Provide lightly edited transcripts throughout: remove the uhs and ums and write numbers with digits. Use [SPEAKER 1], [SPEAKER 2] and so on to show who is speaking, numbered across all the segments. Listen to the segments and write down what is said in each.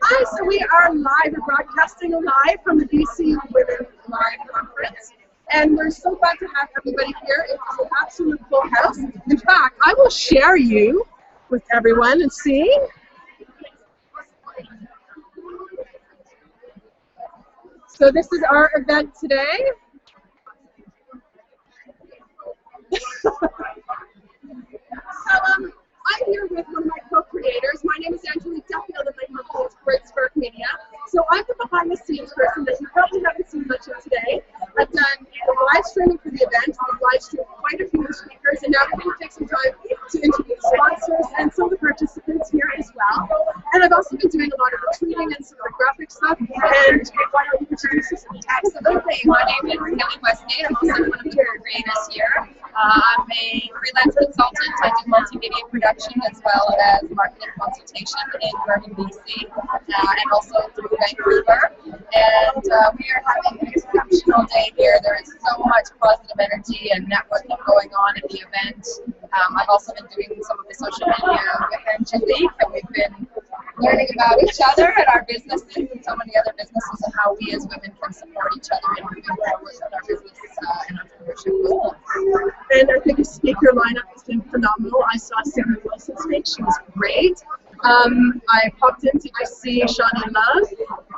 [SPEAKER 1] Hi, so we are live. We're broadcasting live from the BC Women Live Conference. And we're so glad to have everybody here. It's an absolute full house. In fact, I will share you with everyone and see. So this is our event today. I'm here with one of my co-creators. My name is Angelique Duffield, and my company is Great Spark Media. So I'm the behind-the-scenes person that you probably haven't seen much of today. I've done the live streaming for the event. I've live streamed quite a few speakers, and now I'm going to take some time to introduce sponsors and some of the participants here as well. And I've also been doing a lot of the tweeting and some of the graphic stuff. And why don't you introduce yourself?
[SPEAKER 2] Absolutely. My name is Signy Wilson. I'm also one of the creators here. I'm a freelance consultant. I do multimedia production as well as marketing consultation in Bergen, BC, and also through Vancouver. And we are having an exceptional day here. There is so much positive energy and networking going on at the event. I've also been doing some of the social media with Angelique, and we've been learning about each other and our businesses and so many other businesses and how we as women can support each other in moving forward with our business and entrepreneurship goals.
[SPEAKER 1] And I think the speaker lineup has been phenomenal. I saw Signy Wilson speak. She was great. I popped in to just see Shawnee Love,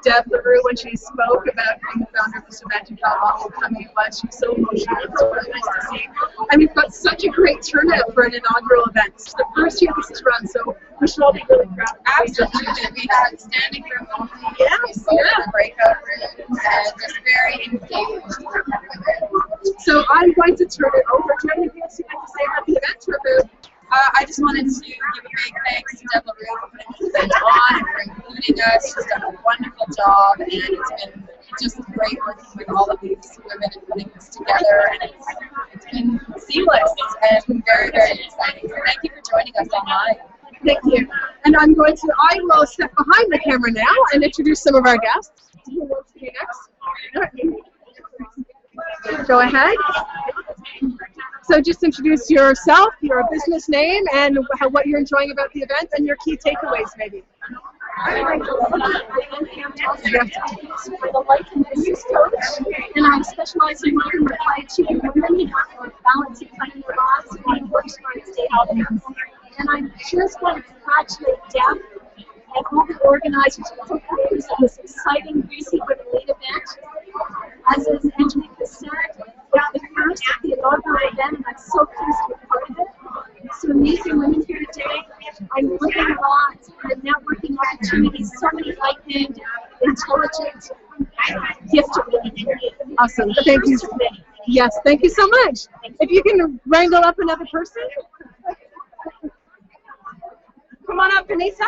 [SPEAKER 1] Deb LaRue, when she spoke about being the founder of this event and how welcoming it was. She was so emotional. It was really nice to see. And we've got such a great turnout for an inaugural event. It's the first year this is run, so we should all be really proud.
[SPEAKER 2] Absolutely. We had standing room only. Yeah, we spoke in the breakout rooms and just very engaged with it.
[SPEAKER 1] So I'm going to turn it over. Do you have anything else you'd like to say about the event? Or
[SPEAKER 2] I just wanted to give a big thanks to Deb LaRue for putting this event on and for including us. She's done a wonderful job, and it's been just great working with all of these women and putting this together, and it's been seamless and very, very exciting. So thank you for joining us online.
[SPEAKER 1] Thank you. And I will step behind the camera now and introduce some of our guests. Who wants to be next? Go ahead. So just introduce yourself, your business name, and what you're enjoying about the event, and your key takeaways, maybe.
[SPEAKER 3] I'm the life and business coach, and I specialize in working with high-achieving women who are balancing finding their lives and being work smart and stay healthy. And I just want to congratulate Deb and all the organizers and co-creators of this exciting BC Women Lead event. As Angelique has said, it's the first of the inaugural event, and I'm so pleased to be part of it. So amazing women here today. I'm learning a lot and networking opportunities. So many like-minded, intelligent, gifted women here.
[SPEAKER 1] Awesome. Thank you. Yes, thank you so much. If you can wrangle up another person. Come on up, Vanessa.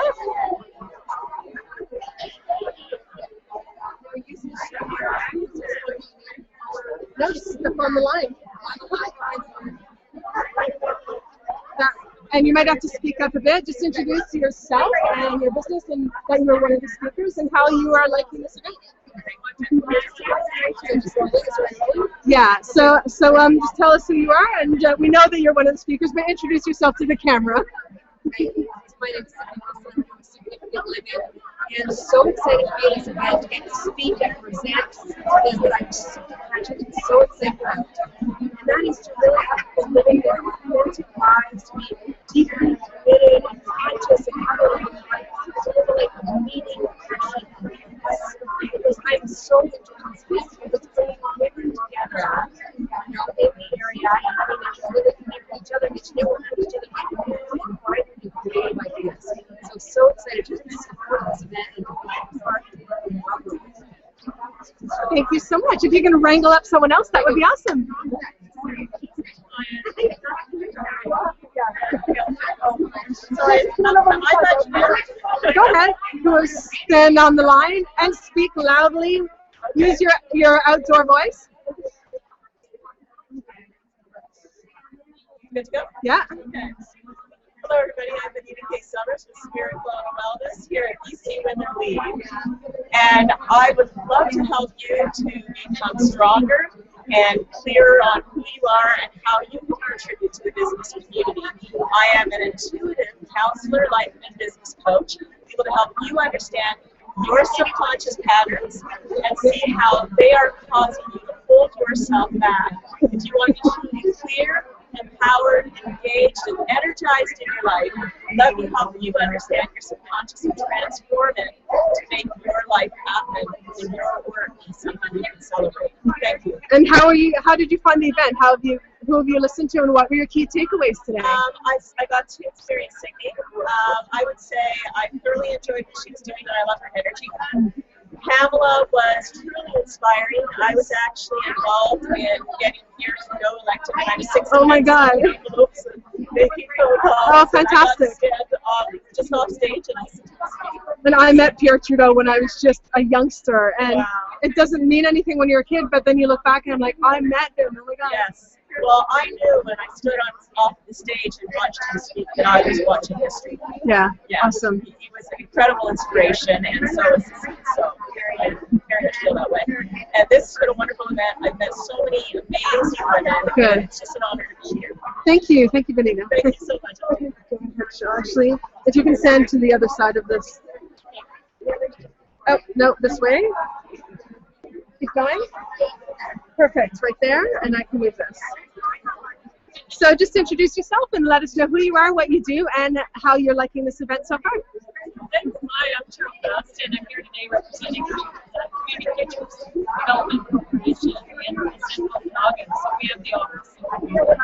[SPEAKER 1] No, just step on the line. And you might have to speak up a bit. Just introduce yourself and your business, and that you're one of the speakers, and how you are liking this event. Yeah. So just tell us who you are, and we know that you're one of the speakers, but introduce yourself to the camera.
[SPEAKER 2] My name is Signy Wilson from Significant Living, and so excited to be at this event to get to speak and present something that I'm so passionate and so excited about. And that is to really have people living their authentic lives, to be deeply committed and conscious and have a life to live a life of meaning and passion and purpose. Because I'm so enjoying this because bringing women together, in the area and having them really connect with each other, get to know each other, and wider and creative ideas. So I'm so excited to support this event and to be part of it.
[SPEAKER 1] Thank you so much. If you're going to wrangle up someone else, that would be awesome. Go ahead. Go stand on the line and speak loudly. Use your outdoor voice.
[SPEAKER 4] Good to go?
[SPEAKER 1] Yeah.
[SPEAKER 4] Okay. Hello, everybody. I'm Anita K. Summers with Spirit Kelowna Wellness here at BC Women Lead. And I would love to help you to become stronger and clearer on who you are and how you can contribute to the business community. I am an intuitive counselor, life and business coach, able to help you understand your subconscious patterns and see how they are causing you to hold yourself back. If you want to be clear, empowered, engaged, and energized in your life, let me help you understand your subconscious and transform it to make your life happen in your work something you can celebrate. Thank you.
[SPEAKER 1] And how did you find the event? Who have you listened to, and what were your key takeaways today?
[SPEAKER 4] I got to experience Signy. I would say I thoroughly enjoyed what she was doing, and I love her energy. Pamela was truly inspiring. I was actually involved in getting years ago elected kind of 6
[SPEAKER 1] Oh my God.
[SPEAKER 4] envelopes and making phone calls.
[SPEAKER 1] Oh, fantastic.
[SPEAKER 4] And I got to stand just off stage and listen to the speech.
[SPEAKER 1] And I met Pierre Trudeau when I was just a youngster, and
[SPEAKER 4] Wow.
[SPEAKER 1] it doesn't mean anything when you're a kid, but then you look back and I'm like, I met him. Oh my God.
[SPEAKER 4] Yes. Well, I knew when I stood off the stage and watched him speak that I was watching history.
[SPEAKER 1] Yeah.
[SPEAKER 4] Yeah.
[SPEAKER 1] Awesome.
[SPEAKER 4] He was an incredible inspiration, and so is Signy. So I very much feel that way. And this has been a wonderful event. I've met so many amazing women.
[SPEAKER 1] Good.
[SPEAKER 4] It's just an honor to be here.
[SPEAKER 1] Thank you. Thank you, Benita.
[SPEAKER 4] Thank you so much.
[SPEAKER 1] Actually, if you can stand to the other side of this. Oh, no, this way. Keep going. Perfect, right there, and I can move this. So just introduce yourself and let us know who you are, what you do, and how you're liking this event so far.
[SPEAKER 5] Thanks. Hi, I'm Shauna Harper, and I'm here today representing the Community Kitchens Development Corporation in Okanagan. So we have the office here.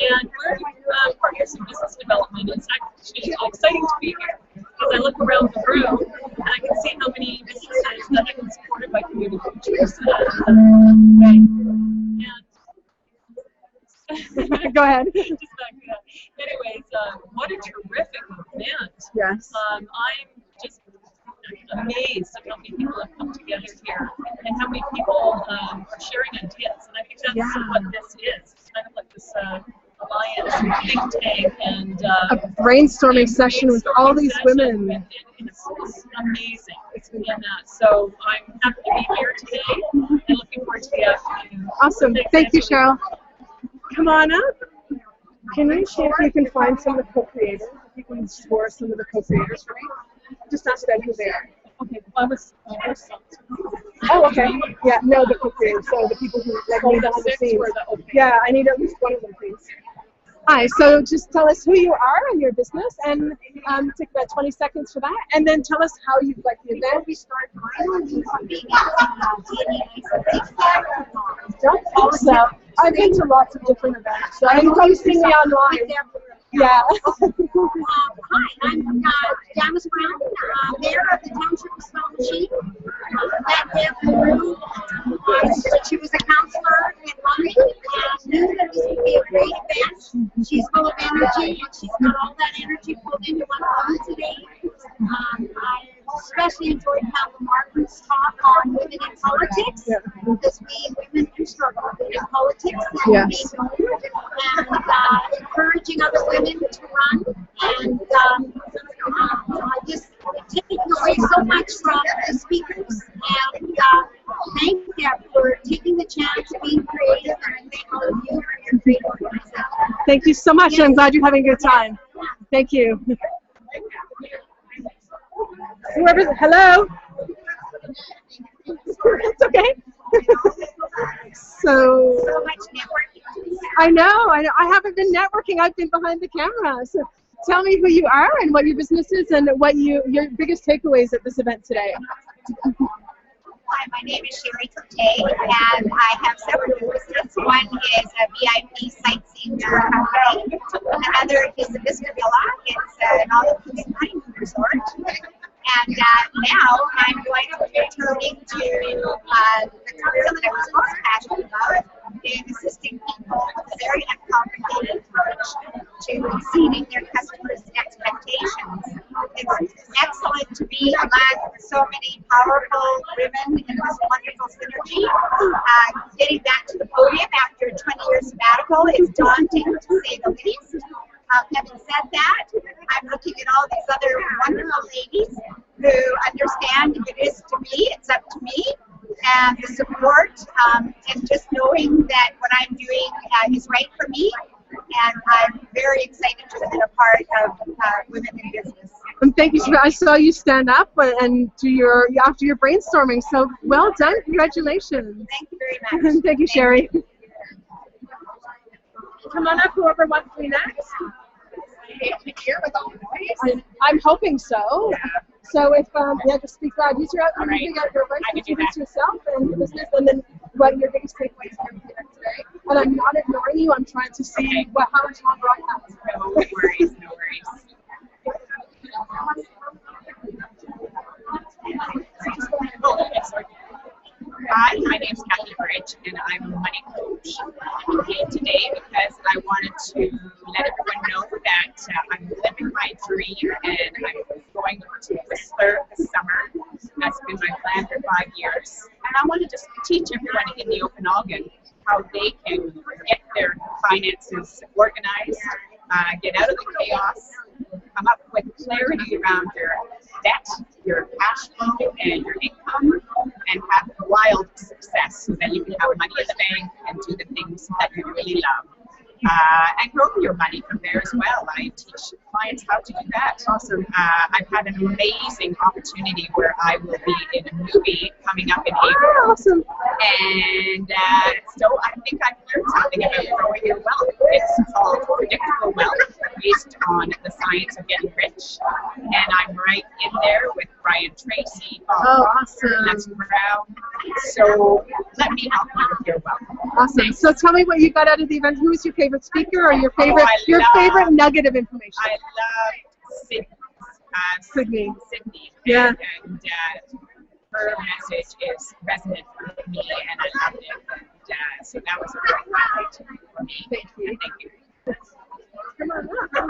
[SPEAKER 5] And we're partners in business development. It's actually exciting to be here because I look around the room and I can see how many businesses that have been supported by community kitchens.
[SPEAKER 1] Go ahead.
[SPEAKER 5] Just back up. Anyways, what a terrific event.
[SPEAKER 1] Yes.
[SPEAKER 5] I'm just amazed at how many people have come together here and how many people are sharing ideas. And I think that's what this is. It's kind of like this alliance, think tank, and
[SPEAKER 1] a brainstorming session with all these women.
[SPEAKER 5] It's amazing. So I'm happy to be here today and looking forward to the afternoon.
[SPEAKER 1] Awesome. Thank you, Cheryl. Come on up. Can you see if you can find some of the co-creators? If you can score some of the co-creators for me? Just ask them who they are.
[SPEAKER 5] Okay, I was
[SPEAKER 1] Oh, okay. Yeah, no, the co-creators. So the people who like made behind the scenes. Yeah, I need at least one of them, please. Hi, so just tell us who you are and your business, and take about 20 seconds for that, and then tell us how you like the event. We start so I've been to lots of different events. So I'm posting me online. Yeah.
[SPEAKER 3] Hi, I'm Janice Brown, mayor of the township of Stone Sheep. Met Deb through. She was a counselor in London and knew that it was going to be a great event. She's full of energy, and she's got all that energy pulled into one room today. I especially enjoyed Pamela Martin's talk on women in politics, because we women do struggle in politics and being known, and encouraging other women to run, and I just taking away so much from the speakers, and thank them for taking the chance, being creative, and I thank all of you for your great organization.
[SPEAKER 1] Thank you so much, and I'm glad you're having a good time. Thank you. Whoever, hello? It's okay. So
[SPEAKER 3] much networking.
[SPEAKER 1] I know. I haven't been networking. I've been behind the camera. So tell me who you are and what your business is and what your biggest takeaways at this event today.
[SPEAKER 3] Hi, my name is Sherry Cote, and I have several businesses. One is a VIP sightseeing tour company. Another is the Vista Villa. It's an all-inclusive honeymoon resort. And now I'm going to be returning to the career that I was most passionate about, in assisting people with a very uncomplicated approach to exceeding their customers' expectations. It's excellent to be among so many powerful women in this wonderful synergy. Getting back to the podium after a 20-year sabbatical is daunting, to say the least. Having said that, I'm looking at all these other wonderful ladies who understand if it is to me, it's up to me, and the support, and just knowing that what I'm doing is right for me,
[SPEAKER 6] very excited to be a part of Women in Business.
[SPEAKER 1] And thank you. I saw you stand up and do your after your brainstorming. So well done. Congratulations.
[SPEAKER 6] Thank you very much.
[SPEAKER 1] Thank you, Sherry. Come on up, whoever wants to be next. I'm hoping so. So if you have to speak loud, use your voice to introduce yourself and your business, and then what your biggest takeaways are today. And I'm not ignoring you. I'm trying to see how much longer I have.
[SPEAKER 7] No worries, no worries. Hi, my name is Kathy Bridge, and I'm a money coach. I'm here today because I wanted to let everyone know that I'm living my dream, and I'm going to Whistler this summer. That's been my plan for 5 years. And I want to just teach everybody in the Okanagan how they can get their finances organized, get out of the chaos, come up with clarity around your debt, your cash flow, and your income, and have wild success so that you can have money in the bank and do the things that you really love. And grow your money from there as well. I teach clients how to do that.
[SPEAKER 1] Awesome.
[SPEAKER 7] I've had an amazing opportunity where I will be in a movie coming up in April.
[SPEAKER 1] Awesome.
[SPEAKER 7] And so I think I've learned something about growing your wealth. It's called predictable wealth, based on the science of getting rich. And I'm right in there with Brian Tracy.
[SPEAKER 1] Awesome.
[SPEAKER 7] That's Brown. So let me help you with your wealth.
[SPEAKER 1] Awesome. So tell me what you got out of the event. Who was your favorite speaker or your favorite favorite nugget of information?
[SPEAKER 7] I love
[SPEAKER 1] Signy.
[SPEAKER 7] Signy.
[SPEAKER 1] Yeah.
[SPEAKER 7] And her message is resonant with me, and I loved it. And so that was a great highlight for me.
[SPEAKER 1] Thank you.
[SPEAKER 7] Thank you.
[SPEAKER 1] Come on up.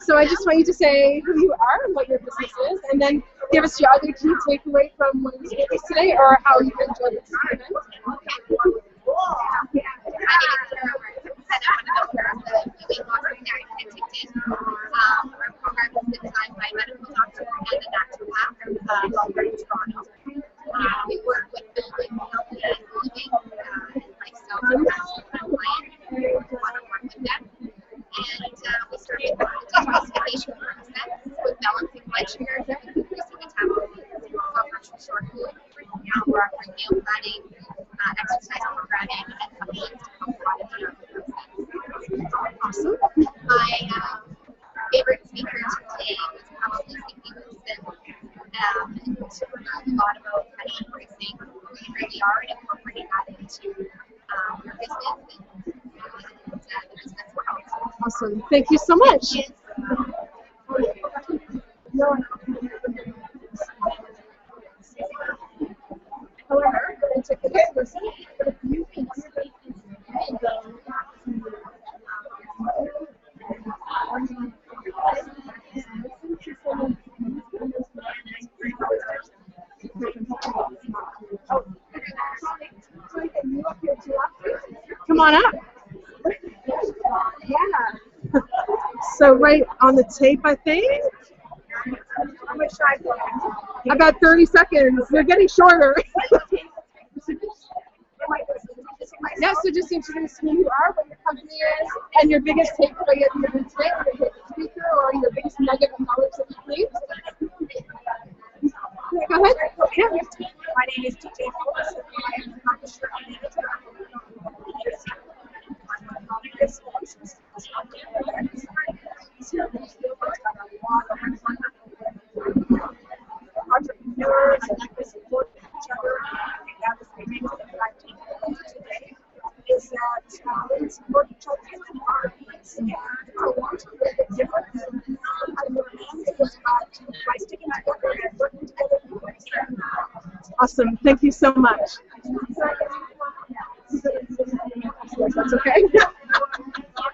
[SPEAKER 1] So I just want you to say who you are and what your business is, and then give us your other key takeaway from one of the speakers today, or how you enjoyed this event.
[SPEAKER 2] Our program has been designed by a medical doctor and a naturopath located in Toronto. We work with building healthy living and lifestyle success for clients who want to work with them. And we started the detoxification process with balancing blood sugars and increasing metabolism. So for short food, we're offering meal planning, exercise programming, and supplements to help body our process. Awesome. My favorite speaker today was probably Signy Wilson. And a lot about money increasing who you really are and incorporating that into your business and the business world.
[SPEAKER 1] Awesome. Thank you so much. Come on up. Yeah. So right on the tape, I think. About 30 seconds. They're getting shorter. Yeah, so just introduce who you are, what your company is, and your biggest takeaway at the event today, or your favorite speaker, or your biggest nugget of knowledge that you believe. Go ahead. Yeah.
[SPEAKER 6] My name is DJ Pavlovska. I am the publisher and editor entrepreneurs and support each other. I think that was the reason that I came today, is that we support each other in our needs, and I want to make it different. I learned it was about by sticking together and working together.
[SPEAKER 1] Awesome. Thank you so much. That's okay.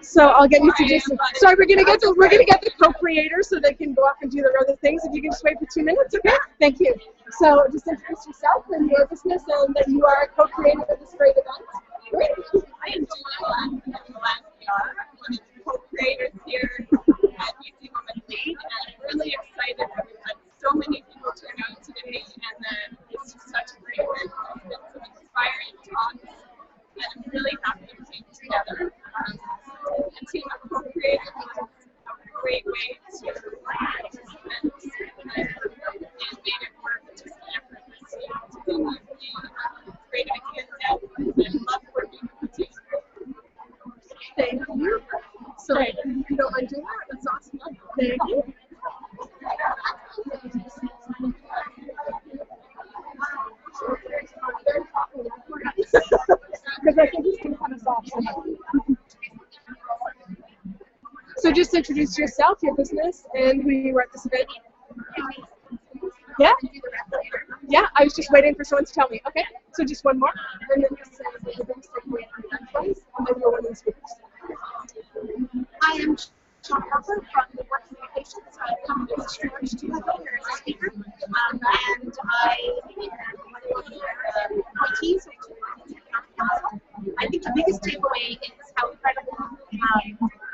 [SPEAKER 1] So I'll get you to just. Sorry, we're gonna get the co-creators so they can go off and do their other things. If you can just wait for 2 minutes, okay? Thank you. So just introduce yourself and your business, and that you are a co-creator of this great event. Great.
[SPEAKER 7] I am one of the co-creators here at UC Women Lead, and I'm really excited that we've had so many people turn out today, and then it's just such a great event. It's been some inspiring talks,
[SPEAKER 5] I'm really happy to be together. And Team Co-Creator was a great way to participate and made it work just effortlessly to be with the creative kids and love working with the team.
[SPEAKER 1] Thank you. So, if you don't mind doing that, that's awesome. Thank you. Because I think he's going to cut us off. So just introduce yourself, your business, and who you are at this event. Yeah? Yeah, I was just waiting for someone to tell me. Okay, so just one more. And then just say the biggest takeaway from the place, and then you're one of the speakers.
[SPEAKER 3] I am Shawna Harper from the Work Communications. I've come to the Storage to here as a speaker, and I am one of the appointees of the Council. I think the biggest takeaway is how incredible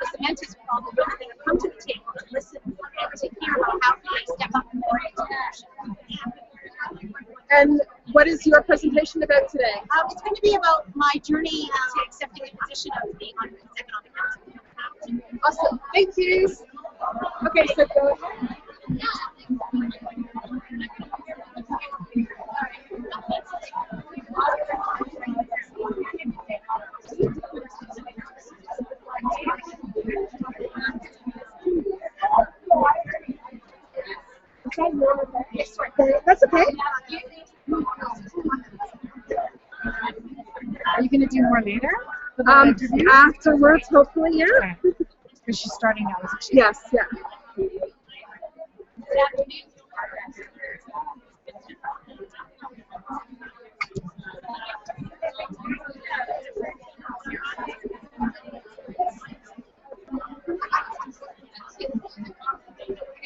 [SPEAKER 3] this event is for all the women that have come to the table to listen and to hear about how they step up and more into action.
[SPEAKER 1] And what is your presentation about today?
[SPEAKER 3] It's going to be about my journey to accepting a position of being on the Economic Council.
[SPEAKER 1] Awesome. Thank you. Okay, so go ahead. That's okay.
[SPEAKER 8] Are you going to do more later?
[SPEAKER 1] Afterwards, hopefully, yeah.
[SPEAKER 8] Okay. Because she's starting now, isn't she?
[SPEAKER 1] Yes, yeah.
[SPEAKER 9] Good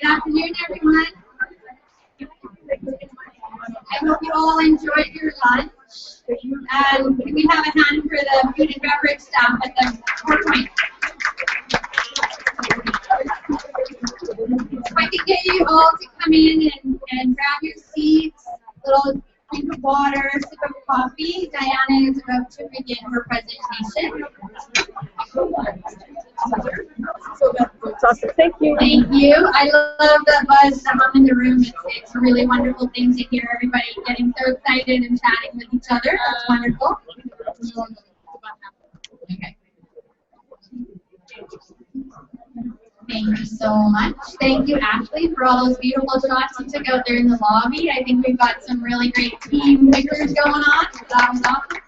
[SPEAKER 9] afternoon, everyone. I hope you all enjoyed your lunch. And can we have a hand for the food and beverage staff at the PowerPoint? If I could get you all to come in and grab your seats, a little drink of water, sip of coffee. Diana is about to begin her presentation.
[SPEAKER 1] That's awesome. Thank you.
[SPEAKER 9] Thank you. I love the buzz, the hum in the room. It's a really wonderful thing to hear everybody getting so excited and chatting with each other. That's wonderful. Okay. Thank you so much. Thank you, Ashley, for all those beautiful shots you took out there in the lobby. I think we've got some really great team pictures going on. That was awesome.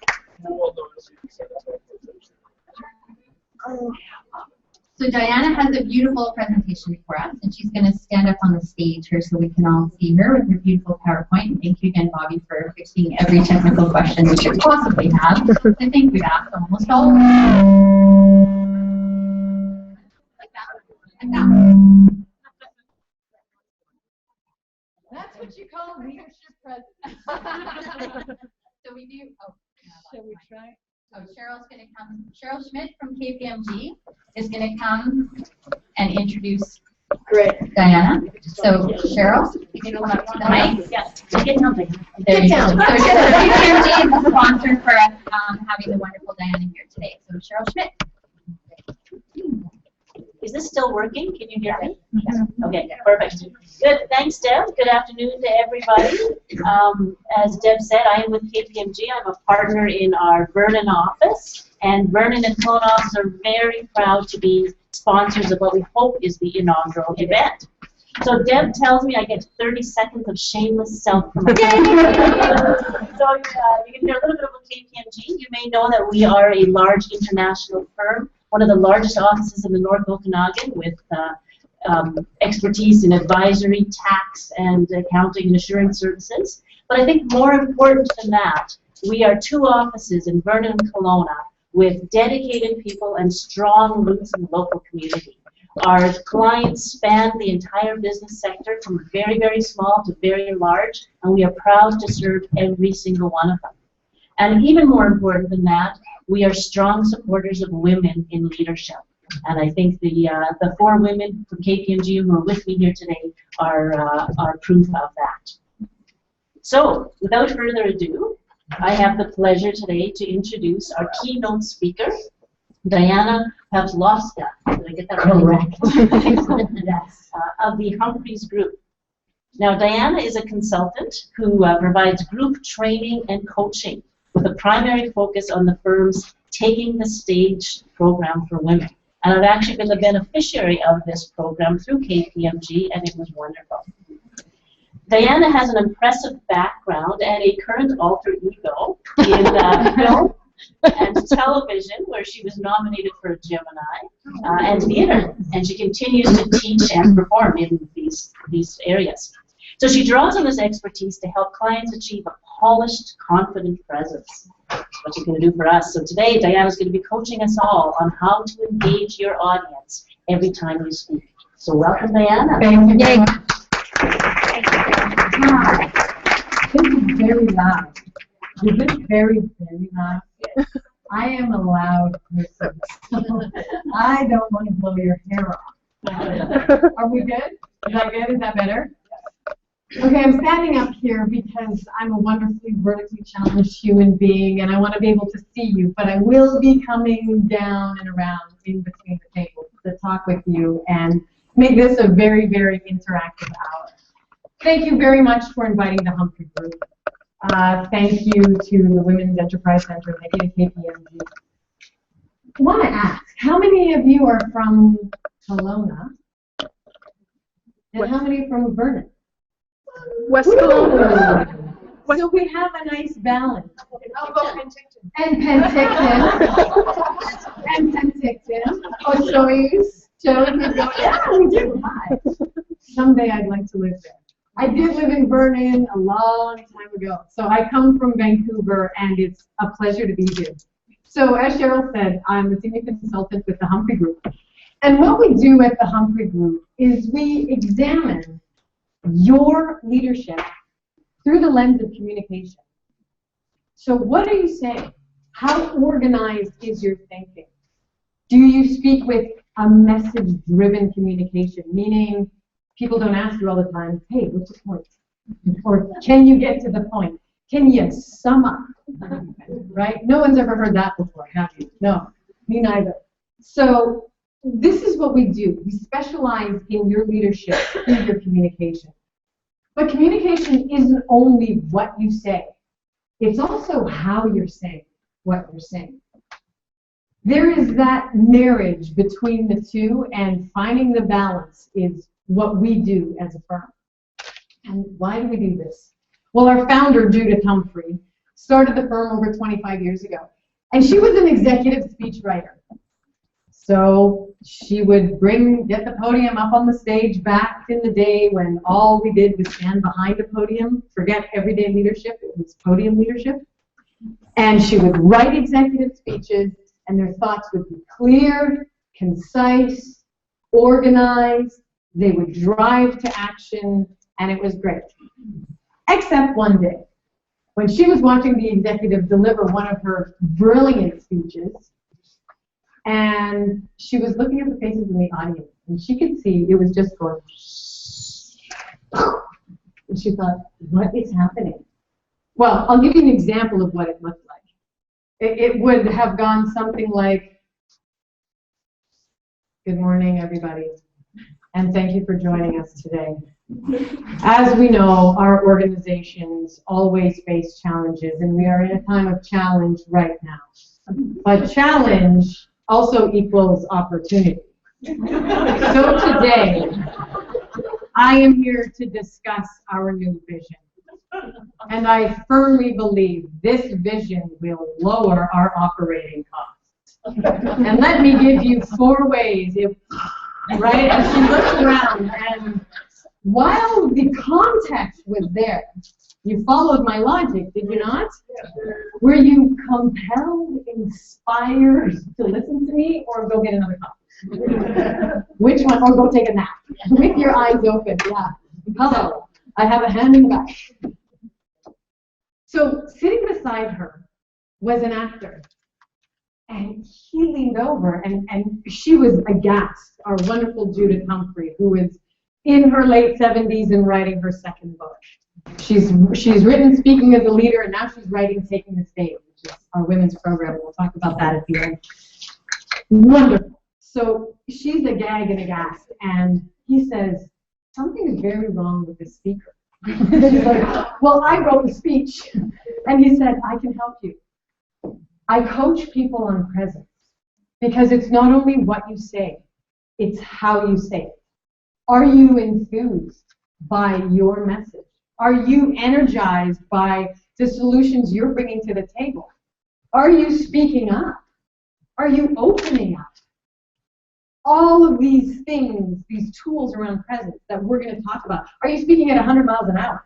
[SPEAKER 9] So Diana has a beautiful presentation for us, and she's going to stand up on the stage here so we can all see her with her beautiful PowerPoint. And thank you again, Bobby, for fixing every technical question we could possibly have. I think we've asked almost all of them. Like that. Like that. That's what you call leadership presence. So we do. Oh,
[SPEAKER 8] Shall we try?
[SPEAKER 9] Oh, Cheryl's going to come. Cheryl Schmidt from KPMG is going to come and introduce Diana. So, Cheryl, you can come up to the mic.
[SPEAKER 4] Yes, get something.
[SPEAKER 9] There you go. So, KPMG is the sponsor for having the wonderful Diana here today. So, Cheryl Schmidt.
[SPEAKER 4] Is this still working? Can you hear me? Yes. Okay, perfect. Good. Thanks, Deb. Good afternoon to everybody. As Deb said, I am with KPMG. I'm a partner in our Vernon office, and Vernon and Kelowna office are very proud to be sponsors of what we hope is the inaugural event. So Deb tells me I get 30 seconds of shameless self-promotion. So you can hear a little bit about KPMG. You may know that we are a large international firm, one of the largest offices in the North Okanagan with expertise in advisory, tax, and accounting and assurance services. But I think more important than that, we are two offices in Vernon and Kelowna with dedicated people and strong roots in the local community. Our clients span the entire business sector from very, very small to very large, and we are proud to serve every single one of them. And even more important than that, we are strong supporters of women in leadership. And I think the 4 women from KPMG who are with me here today are proof of that. So, without further ado,
[SPEAKER 10] I have the pleasure today to introduce our keynote speaker, Diana Pavlovska. Did I get that right? Correct. Yes. Of the Humphreys group. Now, Diana is a consultant who provides group training and coaching with a primary focus on the firm's Taking the Stage program for women. And I've actually been the beneficiary of this program through KPMG, and it was wonderful. Diana has an impressive background and a current alter ego in film and television, where she was nominated for a Gemini, and theater. And she continues to teach and perform in these areas. So she draws on this expertise to help clients achieve a polished, confident presence. That's what she's going to do for us. So today, Diana's going to be coaching us all on how to engage your audience every time you speak. So welcome, Diana.
[SPEAKER 11] Thank you very much. This is very loud. Is this very, very loud? I am a loud person. I don't want to blow your hair off. Are we good? Is that good? Is that better? Okay, I'm standing up here because I'm a wonderfully vertically challenged human being and I want to be able to see you, but I will be coming down and around in between the tables to talk with you and make this a very, very interactive hour. Thank you very much for inviting the Humphrey Group. Thank you to the Women's Enterprise Center. Thank you to KPMG. I want to ask, how many of you are from Kelowna? And how many from Vernon?
[SPEAKER 1] West Kelowna.
[SPEAKER 11] So we have a nice balance.
[SPEAKER 1] How about Penticton?
[SPEAKER 11] And Penticton. And Penticton. Oh, yeah, we do. Hi. Someday I'd like to live there. I did live in Vernon a long time ago. So I come from Vancouver, and it's a pleasure to be here. So as Cheryl said, I'm a senior consultant with the Humphrey Group. And what we do at the Humphrey Group is we examine your leadership through the lens of communication. So what are you saying? How organized is your thinking? Do you speak with a message-driven communication, meaning people don't ask you all the time, hey, what's the point? Or can you get to the point? Can you sum up? Right? No one's ever heard that before, have you? No, me neither. So this is what we do. We specialize in your leadership through your communication. But communication isn't only what you say. It's also how you're saying what you're saying. There is that marriage between the two, and finding the balance is what we do as a firm. And why do we do this? Well, our founder, Judith Humphrey, started the firm over 25 years ago. And she was an executive speechwriter. So she would get the podium up on the stage back in the day when all we did was stand behind a podium, forget everyday leadership, it was podium leadership. And she would write executive speeches, and their thoughts would be clear, concise, organized, they would drive to action, and it was great. Except one day, when she was watching the executive deliver one of her brilliant speeches, and she was looking at the faces in the audience, and she could see it was just going, and she thought, what is happening? Well, I'll give you an example of what it looked like. It would have gone something like, good morning, everybody, and thank you for joining us today. As we know, our organizations always face challenges, and we are in a time of challenge right now. But challenge also equals opportunity. So today, I am here to discuss our new vision. And I firmly believe this vision will lower our operating costs. And let me give you 4 ways, right? And she looked around, and while the context was there, you followed my logic, did you not? Were you compelled, inspired to listen to me, or go get another coffee? Which one? Or go take a nap with your eyes open. Yeah. Hello. I have a hand in the back. So sitting beside her was an actor. And he leaned over, and she was aghast, our wonderful Judith Humphrey, who was in her late 70s and writing her second book. She's written Speaking as a Leader, and now she's writing Taking the Stage, which is our women's program. We'll talk about that at the end. Wonderful. So she's a gag and a gasp, and he says, something is very wrong with this speaker. She's like, well, I wrote the speech, and he said, I can help you. I coach people on presence, because it's not only what you say, it's how you say it. Are you enthused by your message? Are you energized by the solutions you're bringing to the table? Are you speaking up? Are you opening up? All of these things, these tools around presence that we're going to talk about. Are you speaking at 100 miles an hour?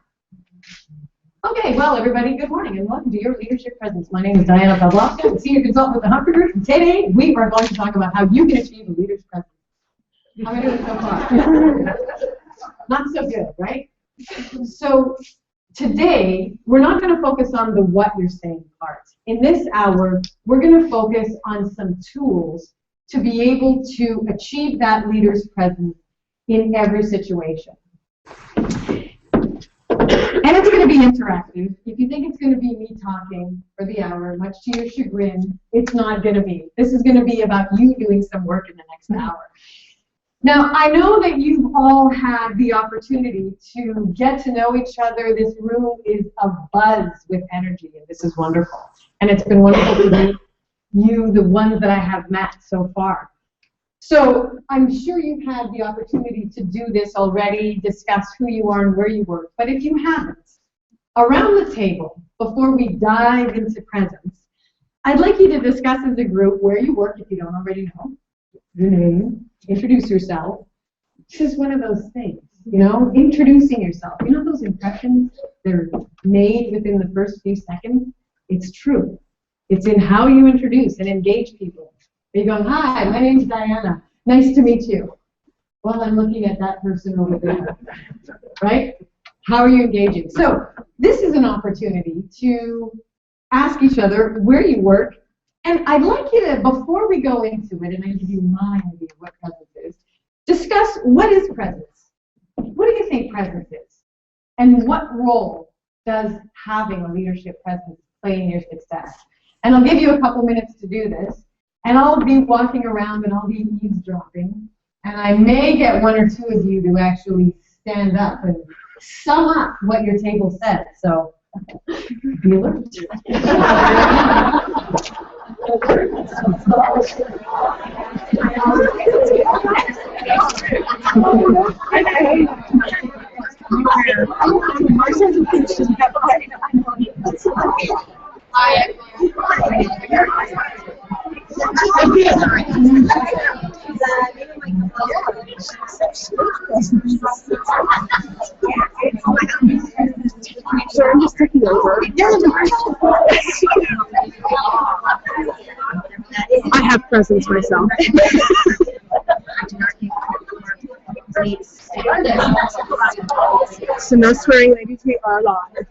[SPEAKER 11] Okay, well, everybody, good morning and welcome to your leadership presence. My name is Diana Pavlovska, Senior Consultant with the Humphreys Group, and today we are going to talk about how you can achieve a leader's presence. How are we doing so far? Not so good, right? So today, we're not going to focus on the what you're saying part. In this hour, we're going to focus on some tools to be able to achieve that leader's presence in every situation. And it's going to be interactive. If you think it's going to be me talking for the hour, much to your chagrin, it's not going to be. This is going to be about you doing some work in the next hour. Now, I know that you've all had the opportunity to get to know each other. This room is abuzz with energy, and this is wonderful. And it's been wonderful to meet you, the ones that I have met so far. So I'm sure you've had the opportunity to do this already, discuss who you are and where you work. But if you haven't, around the table, before we dive into presence, I'd like you to discuss as a group where you work if you don't already know, your name, introduce yourself. This is one of those things, you know, introducing yourself. You know those impressions, they're made within the first few seconds? It's true. It's in how you introduce and engage people. You go, hi, my name's Diana. Nice to meet you. Well, I'm looking at that person over there, right? How are you engaging? So this is an opportunity to ask each other where you work. And I'd like you to, before we go into it, and I give you my idea of what presence is, discuss what is presence. What do you think presence is? And what role does having a leadership presence play in your success? And I'll give you a couple minutes to do this. And I'll be walking around and I'll be eavesdropping. And I may get one or two of you to actually stand up and sum up what your table said. So be alert.
[SPEAKER 1] So I'm just taking over. I have presence myself. So no swearing, ladies, we are live.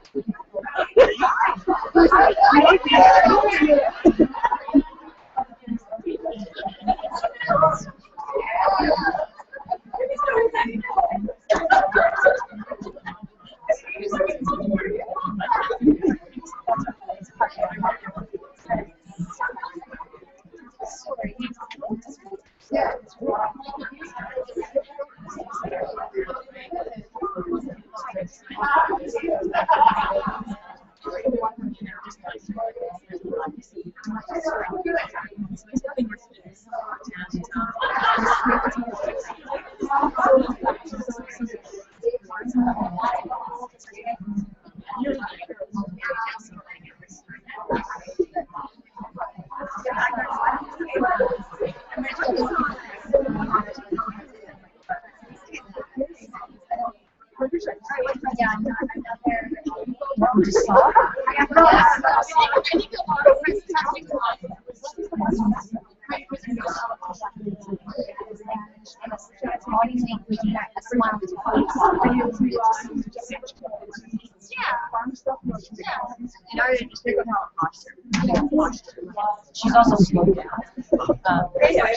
[SPEAKER 10] She's also slowed down.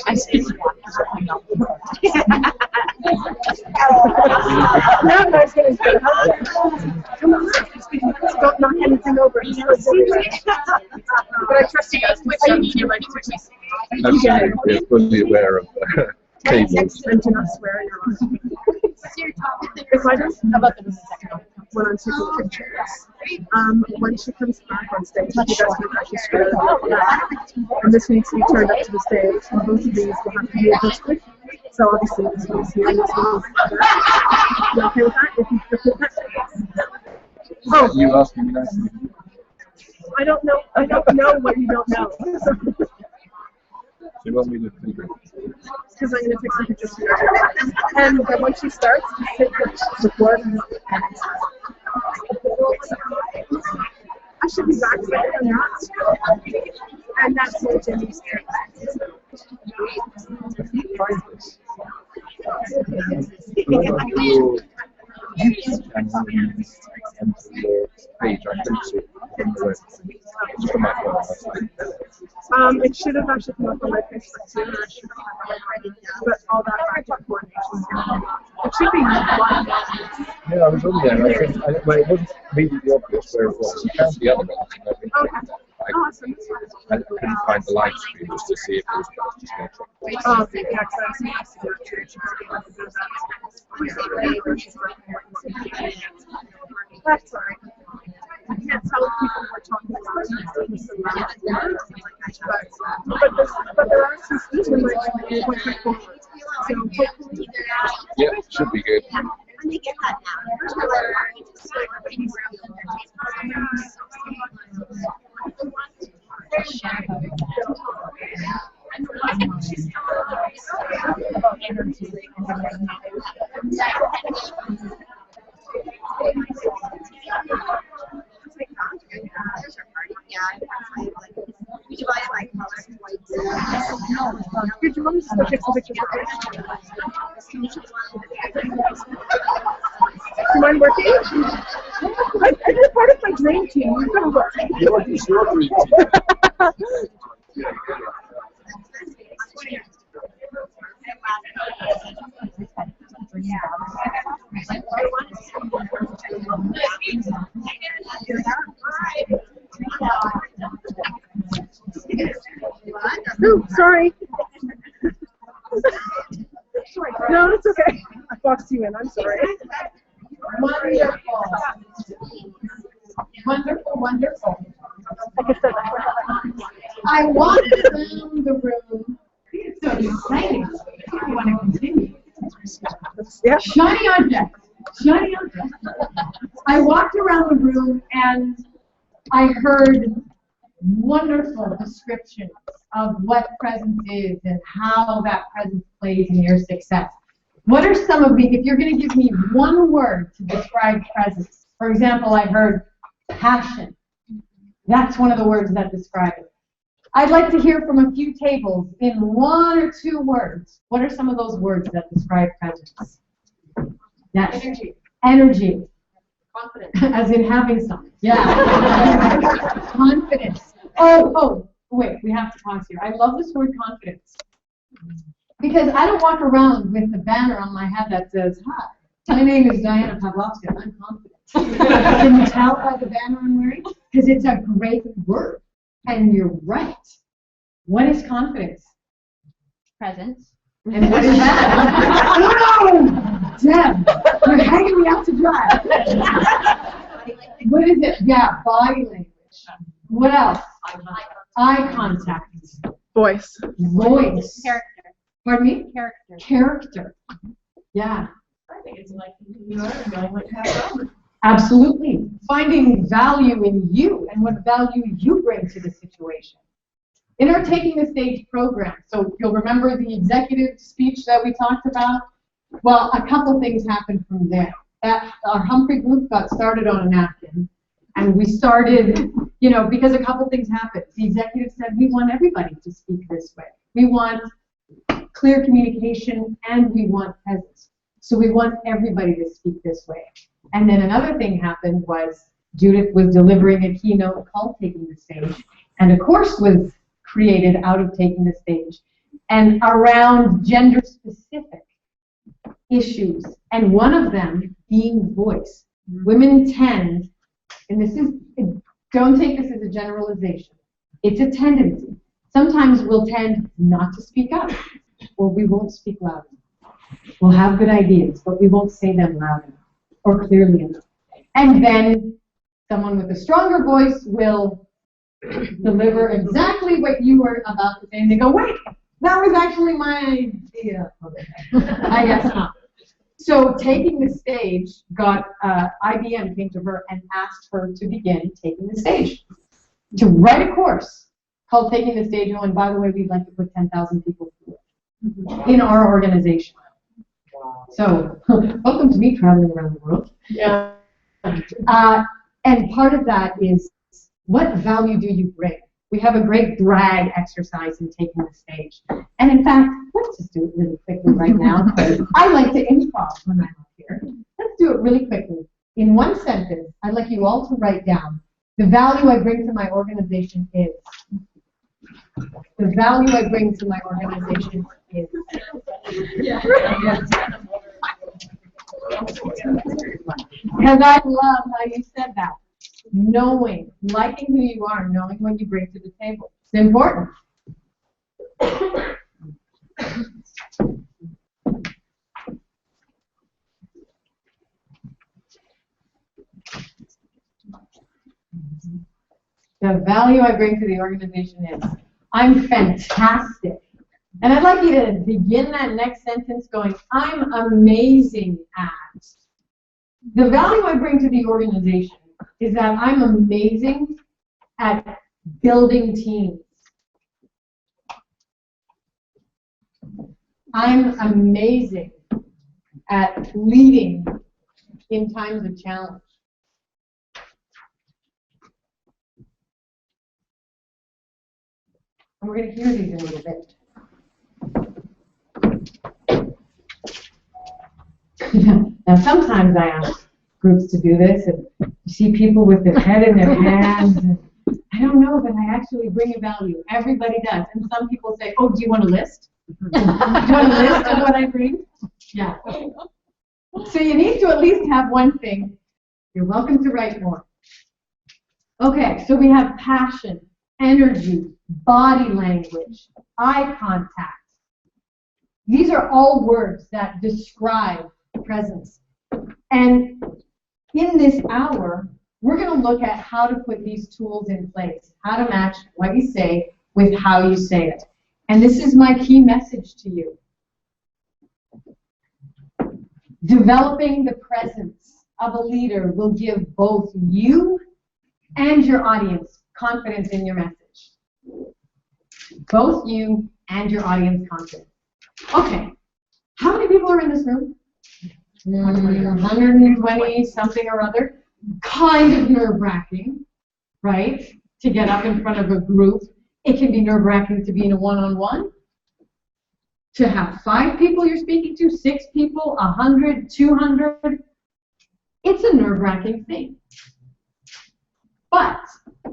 [SPEAKER 10] I speak
[SPEAKER 1] Now nice getting good. Come on, don't knock anything over. But I trust you guys. You're ready for me.
[SPEAKER 12] Absolutely, we're fully aware of cables.
[SPEAKER 1] And do not swear. If I just about the when I'm taking pictures, when she comes back on stage, she does look like she's scared. And this needs to be turned up to the stage, and both of these will have to be adjusted. So obviously this one's here, and this one's there. You okay with that? If you with that? Oh,
[SPEAKER 12] You asked me that.
[SPEAKER 1] I don't know what you don't know.
[SPEAKER 12] You want me to figure it?
[SPEAKER 1] Because I'm going to take some pictures for you. And then when she starts, just take the board and I should be back later than that. And that's what Jimmy's doing. It should have actually come up on my Facebook too, but all that back coordination. It should be one.
[SPEAKER 12] Yeah, I was on there. I think it wasn't immediately obvious where it was. I found the other one.
[SPEAKER 1] Awesome.
[SPEAKER 12] I couldn't find the live stream just to see if it was just going to check.
[SPEAKER 1] Oh, okay, yeah, because I was that's all right. I can't tell if people were talking about but there are some speeches like going forward. So hopefully,
[SPEAKER 12] yeah, it should be good.
[SPEAKER 13] Let me get that now.
[SPEAKER 1] Did you want me to take some pictures of it? Do you mind working? You're part of my dream team. You're going to work.
[SPEAKER 12] You're your dream team.
[SPEAKER 1] Ooh, sorry. No, it's okay. I boxed you in. I'm sorry.
[SPEAKER 11] Wonderful. Wonderful, wonderful.
[SPEAKER 1] Like I said,
[SPEAKER 11] I walked around the room. It's so exciting. I want to continue.
[SPEAKER 1] Yeah.
[SPEAKER 11] Shiny object. Shiny object. I walked around the room and I heard wonderful descriptions of what presence is and how that presence plays in your success. What are some of the, if you're going to give me one word to describe presence, for example, I heard passion. That's one of the words that describe it. I'd like to hear from a few tables in one or two words. What are some of those words that describe presence? Yes.
[SPEAKER 1] Energy.
[SPEAKER 11] Energy.
[SPEAKER 1] Confidence.
[SPEAKER 11] As in having some. Yeah. Confidence. Oh, wait, we have to pause here. I love this word confidence. Because I don't walk around with a banner on my head that says, hi, my name is Diana Pavlovska, and I'm confident. Can you tell by the banner I'm wearing? Because it's a great word. And you're right. What is confidence?
[SPEAKER 9] Presence.
[SPEAKER 11] And what is that? Oh, Deb, you're hanging me out to dry. What is it? Yeah, body language. What else? Eye contact.
[SPEAKER 1] Voice.
[SPEAKER 11] Voice.
[SPEAKER 9] Character.
[SPEAKER 11] Pardon me?
[SPEAKER 9] Character.
[SPEAKER 11] Character. Yeah.
[SPEAKER 6] I think it's like you are going like half over.
[SPEAKER 11] Absolutely. Finding value in you and what value you bring to the situation. In our Taking the Stage program, so you'll remember the executive speech that we talked about? Well, a couple things happened from there. Our Humphrey group got started on a napkin, and we started, because a couple things happened. The executive said, we want everybody to speak this way. We want clear communication, and we want presence. So we want everybody to speak this way. And then another thing happened was Judith was delivering a keynote called Taking the Stage, and a course was created out of Taking the Stage and around gender-specific issues, and one of them being voice. Women tend, and this is, don't take this as a generalization, it's a tendency. Sometimes we'll tend not to speak up, or we won't speak loud enough. We'll have good ideas, but we won't say them loud enough or clearly enough. And then someone with a stronger voice will deliver exactly what you were about to say, and they go, wait, that was actually my idea. I guess not. So taking the stage got, IBM came to her and asked her to begin taking the stage, to write a course called Taking the Stage. And by the way, we'd like to put 10,000 people through it in our organization. So welcome to me traveling around the world.
[SPEAKER 10] Yeah.
[SPEAKER 11] And part of that is, what value do you bring? We have a great brag exercise in taking the stage. And in fact, let's just do it really quickly right now. I like to improv when I'm up here. Let's do it really quickly. In one sentence, I'd like you all to write down, the value I bring to my organization is. The value I bring to my organization is. Because I love how you said that. Knowing, liking who you are, knowing what you bring to the table. It's important. The value I bring to the organization is, I'm fantastic. And I'd like you to begin that next sentence going, I'm amazing at. The value I bring to the organization is that I'm amazing at building teams. I'm amazing at leading in times of challenge. And we're going to hear these in a little bit. Now, sometimes I ask groups to do this, and you see people with their head in their hands, and I don't know that I actually bring a value. Everybody does. And some people say, oh, do you want a list? Do you want a list of what I bring? Yeah. So you need to at least have one thing. You're welcome to write more. Okay, so we have passion, energy, body language, eye contact. These are all words that describe presence. And in this hour, we're going to look at how to put these tools in place, how to match what you say with how you say it. And this is my key message to you. Developing the presence of a leader will give both you and your audience confidence in your message. Both you and your audience confidence. Okay, how many people are in this room? 120 something or other. Kind of nerve-wracking, right? To get up in front of a group. It can be nerve-wracking to be in a one-on-one. To have 5 people you're speaking to, 6 people, 100, 200. It's a nerve-wracking thing. But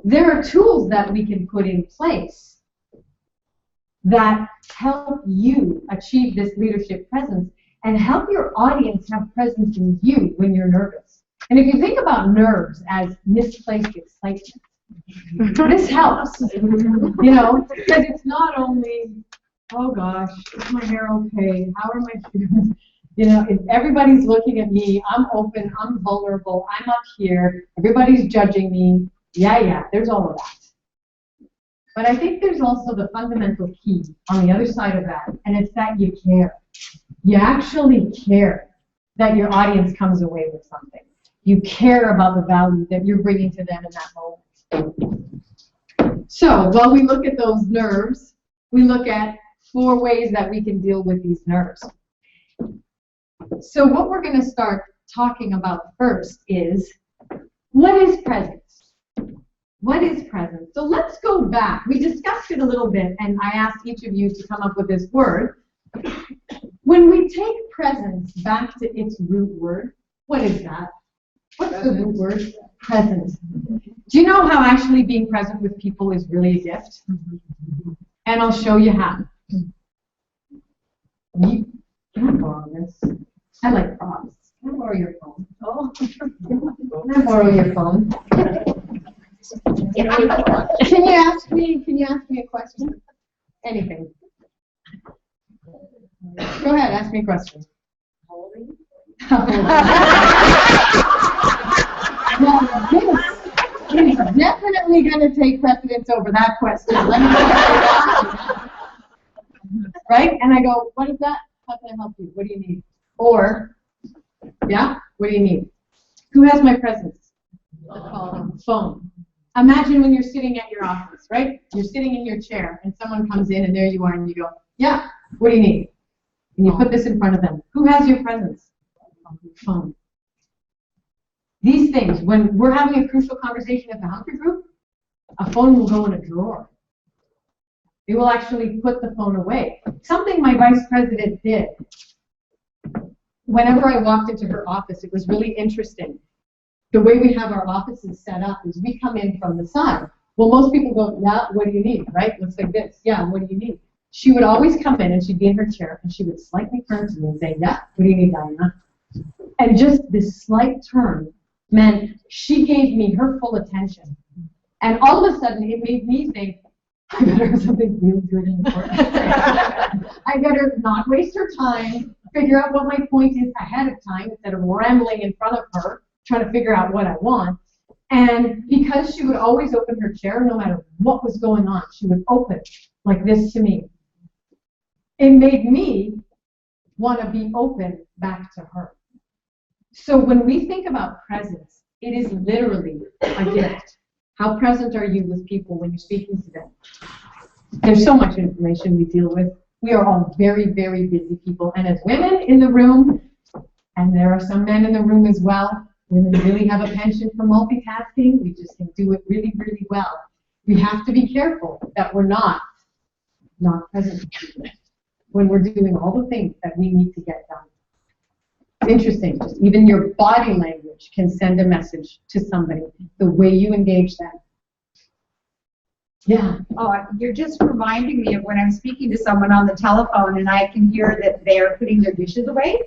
[SPEAKER 11] there are tools that we can put in place that help you achieve this leadership presence and help your audience have presence in you when you're nervous. And if you think about nerves as misplaced excitement, this helps, you know, because it's not only, oh gosh, is my hair okay? How are my shoes? You know, if everybody's looking at me, I'm open, I'm vulnerable, I'm up here, everybody's judging me. Yeah, there's all of that. But I think there's also the fundamental key on the other side of that, and it's that you care. You actually care that your audience comes away with something. You care about the value that you're bringing to them in that moment. So while we look at those nerves, we look at 4 ways that we can deal with these nerves. So what we're going to start talking about first is, what is presence? What is presence? So let's go back. We discussed it a little bit, and I asked each of you to come up with this word. When we take presence back to its root word, what is that? What's the root word? Presence. Do you know how actually being present with people is really a gift? And I'll show you how. Can I borrow this? I like props. Can I borrow your phone? Oh. Can I borrow your phone? Can you ask me a question? Anything. Go ahead, ask me a question. This is definitely going to take precedence over that question. Let me know. Right? And I go, what is that? How can I help you? What do you need? Or, yeah, what do you need? Who has my presence? Phone. Imagine when you're sitting at your office, right? You're sitting in your chair and someone comes in and there you are and you go, yeah, what do you need? And you put this in front of them. Who has your presence? Phone. These things, when we're having a crucial conversation at the Humphrey group, a phone will go in a drawer. They will actually put the phone away. Something my vice president did. Whenever I walked into her office, it was really interesting. The way we have our offices set up is we come in from the side. Well, most people go, yeah, what do you need, right? Looks like this. Yeah, what do you need? She would always come in and she'd be in her chair and she would slightly turn to me and say, yeah, what do you need, Diana? And just this slight turn meant she gave me her full attention. And all of a sudden, it made me think, I better have something really good and important to say. I better not waste her time, figure out what my point is ahead of time instead of rambling in front of her, trying to figure out what I want. And because she would always open her chair, no matter what was going on, she would open like this to me. It made me want to be open back to her. So when we think about presence, it is literally a gift. How present are you with people when you're speaking to them? There's so much information we deal with. We are all very, very busy people. And as women in the room, and there are some men in the room as well, women really have a penchant for multitasking. We just can do it really, really well. We have to be careful that we're not present when we're doing all the things that we need to get done. It's interesting, just even your body language can send a message to somebody, the way you engage them. Yeah.
[SPEAKER 14] Oh, you're just reminding me of when I'm speaking to someone on the telephone and I can hear that they're putting their dishes away.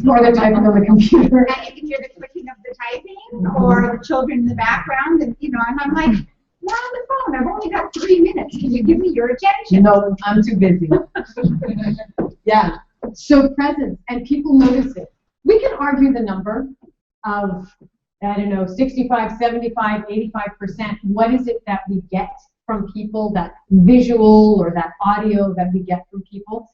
[SPEAKER 11] Or they're typing on the computer.
[SPEAKER 14] And you can hear the clicking of the typing or the children in the background, and and I'm like, we're on the phone. I've only got 3 minutes. Can you give me your attention?
[SPEAKER 11] No, I'm too busy. Yeah. So presence, and people notice it. We can argue the number of, I don't know, 65, 75, 85%. What is it that we get from people, that visual or that audio that we get from people?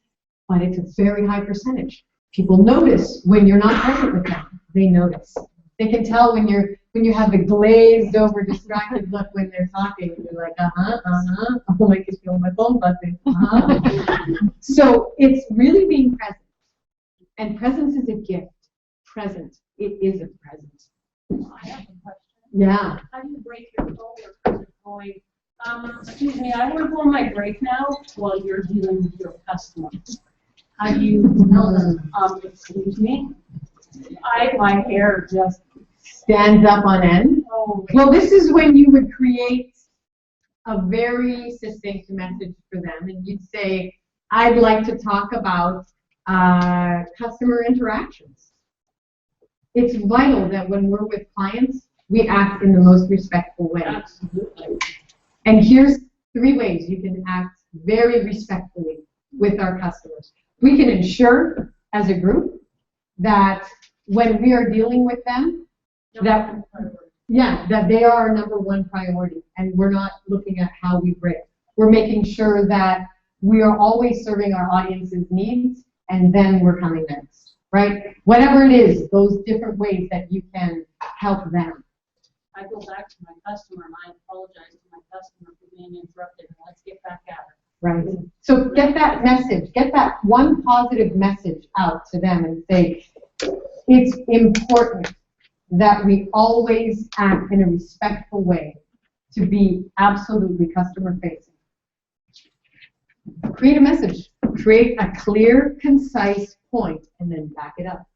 [SPEAKER 11] But it's a very high percentage. People notice when you're not present with them. They notice. They can tell when you have the glazed over, distracted look when they're talking. You're like, oh, I can feel my phone buzzing. So it's really being present. And presence is a gift. Present. It is a present.
[SPEAKER 10] I have a question.
[SPEAKER 11] Yeah.
[SPEAKER 10] How do you break your phone or going, excuse me, I want to go on my break now while you're dealing with your customer. How do you tell them, excuse me? My hair just
[SPEAKER 11] stands up on end.
[SPEAKER 10] Oh,
[SPEAKER 11] well, this is when you would create a very succinct message for them, and you'd say, I'd like to talk about customer interactions. It's vital that when we're with clients, we act in the most respectful way.
[SPEAKER 10] Absolutely.
[SPEAKER 11] And here's 3 ways you can act very respectfully with our customers. We can ensure as a group that when we are dealing with them, that they are our #1 priority, and we're not looking at how we break. We're making sure that we are always serving our audience's needs, and then we're coming next, right? Whatever it is, those different ways that you can help them.
[SPEAKER 10] I go back to my customer and I apologize to my customer for being interrupted, and let's get back at it.
[SPEAKER 11] Right. So get that message, get that one positive message out to them and say, it's important that we always act in a respectful way to be absolutely customer facing. Create a message, create a clear, concise point, and then back it up.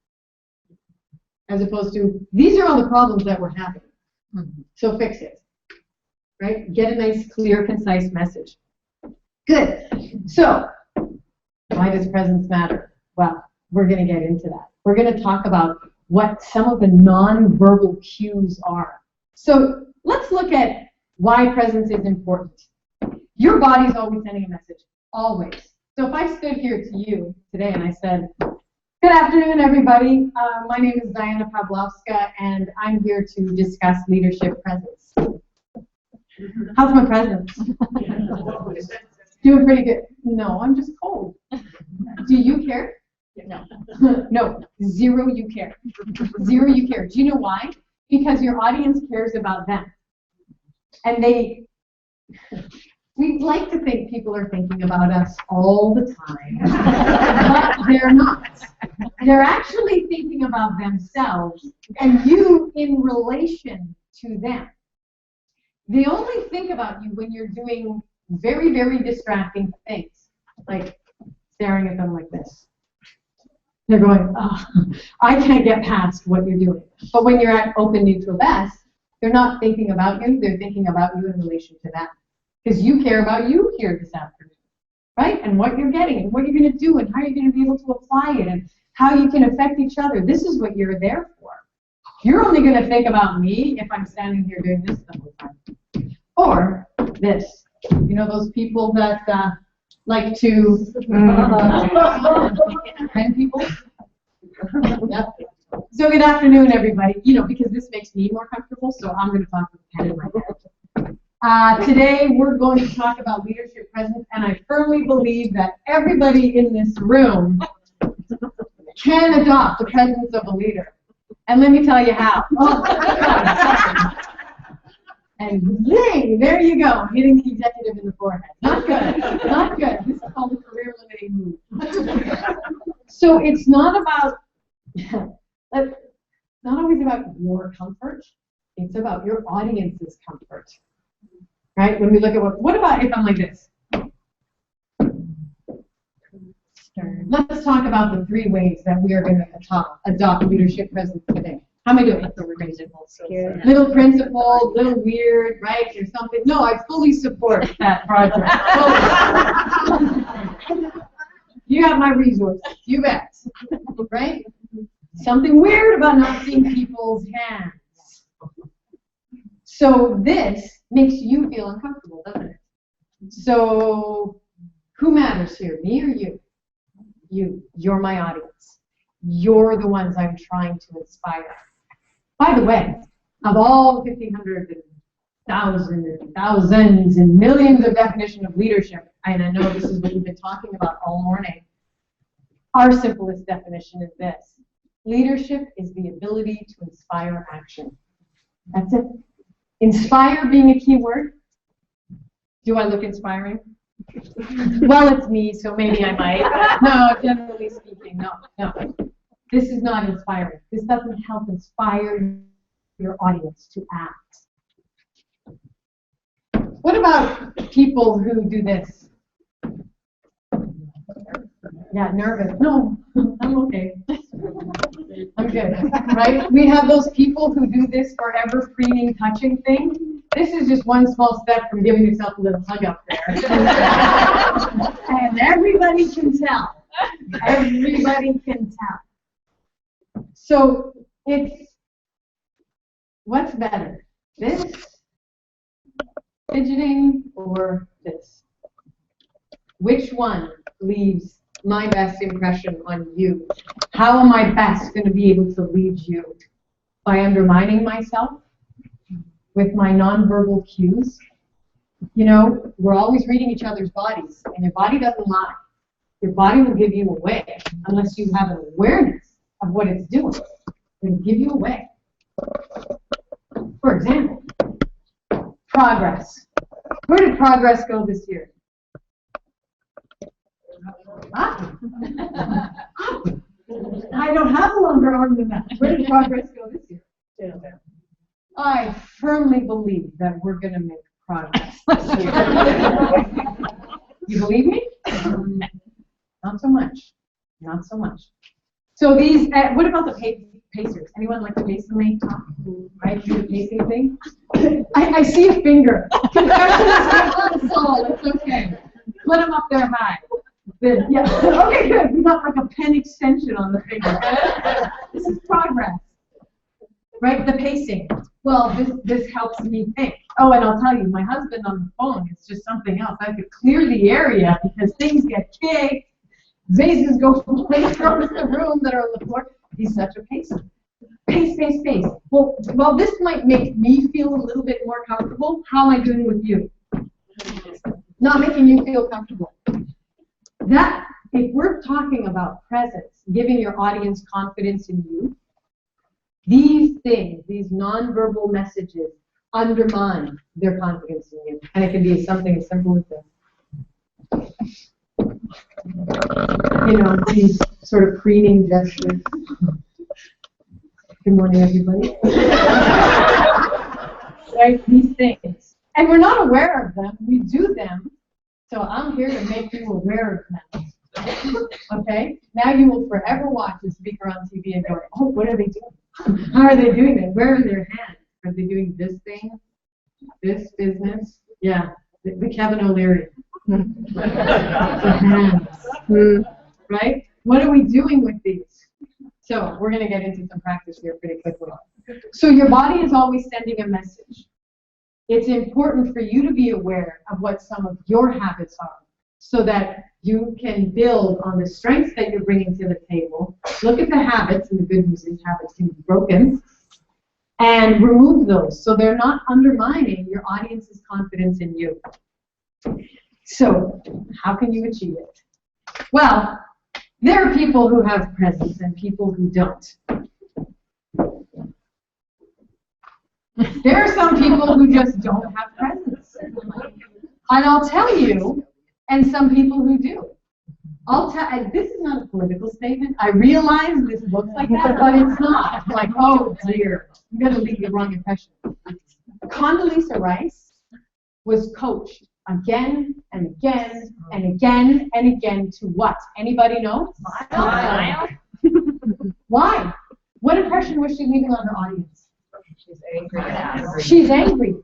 [SPEAKER 11] As opposed to, these are all the problems that we're having, so fix it. Right? Get a nice, clear, concise message. Good. So, why does presence matter? Well, we're going to get into that. We're going to talk about what some of the nonverbal cues are. So let's look at why presence is important. Your body's always sending a message, always. So if I stood here to you today and I said, good afternoon, everybody. My name is Diana Pavlovska, and I'm here to discuss leadership presence. How's my presence? Doing pretty good. No, I'm just cold. Do you care? No. No, zero you care. Zero you care. Do you know why? Because your audience cares about them. And we like to think people are thinking about us all the time, but they're not. They're actually thinking about themselves and you in relation to them. They only think about you when you're doing very, very distracting things, like staring at them like this. They're going, oh, I can't get past what you're doing. But when you're at open neutral best, they're not thinking about you, they're thinking about you in relation to them. Because you care about you here this afternoon, right? And what you're getting, and what you're going to do, and how you're going to be able to apply it, and how you can affect each other. This is what you're there for. You're only going to think about me if I'm standing here doing this the whole time. Or this. You know those people that like to pen people? Yep. So good afternoon, everybody. You know, because this makes me more comfortable, so I'm going to talk with a pen in my hand. Today, we're going to talk about leadership presence, and I firmly believe that everybody in this room can adopt the presence of a leader. And let me tell you how. Oh, and zing, there you go, hitting the executive in the forehead. Not good, not good. This is called a career-limiting move. So it's not about, not always about your comfort. It's about your audience's comfort. Right? When we look at what about if I'm like this? Let's talk about the 3 ways that we are going to adopt leadership presence today. How am I doing? Little principled, little weird, right? There's something. No, I fully support that project. You have my resources. You bet. Right? Something weird about not seeing people's hands. So this makes you feel uncomfortable, doesn't it? So who matters here, me or you? You. You're my audience. You're the ones I'm trying to inspire. By the way, of all 1,500 and thousands and thousands and millions of definitions of leadership, and I know this is what we've been talking about all morning, our simplest definition is this. Leadership is the ability to inspire action. That's it. Inspire being a key word. Do I look inspiring? Well, it's me, so maybe I might. No, generally speaking, no. This is not inspiring. This doesn't help inspire your audience to act. What about people who do this? Yeah, nervous. No, I'm okay. I'm good, right? We have those people who do this forever preening, touching thing. This is just one small step from giving yourself a little hug up there. And everybody can tell. Everybody can tell. So it's, what's better? This, fidgeting, or this? Which one leaves my best impression on you? How am I best going to be able to lead you? By undermining myself with my nonverbal cues? You know, we're always reading each other's bodies, and your body doesn't lie. Your body will give you away unless you have an awareness of what it's doing. It'll give you away. For example, progress. Where did progress go this year? Up. I don't have a longer arm than that. Where did progress go this year? I firmly believe that we're going to make progress this year. You believe me? Not so much. Not so much. So these, what about the pacers? Anyone like to pace me? Right? Do the pacing thing? I see a finger. It's okay. Put them up there high. Yeah. Okay, good. We've got like a pen extension on the finger. This is progress. Right? The pacing. Well, this helps me think. Oh, and I'll tell you, my husband on the phone is just something else. I have to clear the area because things get kicked. Vases go flying across the room that are on the floor. He's such a pacer. Pace, pace, pace. Well, while this might make me feel a little bit more comfortable, how am I doing with you? Not making you feel comfortable. That, if we're talking about presence, giving your audience confidence in you, these things, these nonverbal messages, undermine their confidence in you. And it can be something as simple as this. You know, these sort of preening gestures. Good morning, everybody. Right? These things. And we're not aware of them. We do them. So I'm here to make you aware of them. Okay? Now you will forever watch the speaker on TV and go, oh, what are they doing? How are they doing it? Where are their hands? Are they doing this thing? This business? Yeah. The Kevin O'Leary. The hands. Right? What are we doing with these? So we're going to get into some practice here pretty quickly. So your body is always sending a message. It's important for you to be aware of what some of your habits are so that you can build on the strengths that you're bringing to the table. Look at the habits, and the good news is habits can be broken, and remove those so they're not undermining your audience's confidence in you. So how can you achieve it? Well, there are people who have presence and people who don't. There are some people who just don't have presence. And I'll tell you, and some people who do. This is not a political statement. I realize this looks like that, but it's not. Like, oh dear, I'm going to leave the wrong impression. Condoleezza Rice was coached again and again and again and again to what? Anybody know? Smile. Why? What impression was she leaving on her audience?
[SPEAKER 2] She's angry.
[SPEAKER 11] She's angry.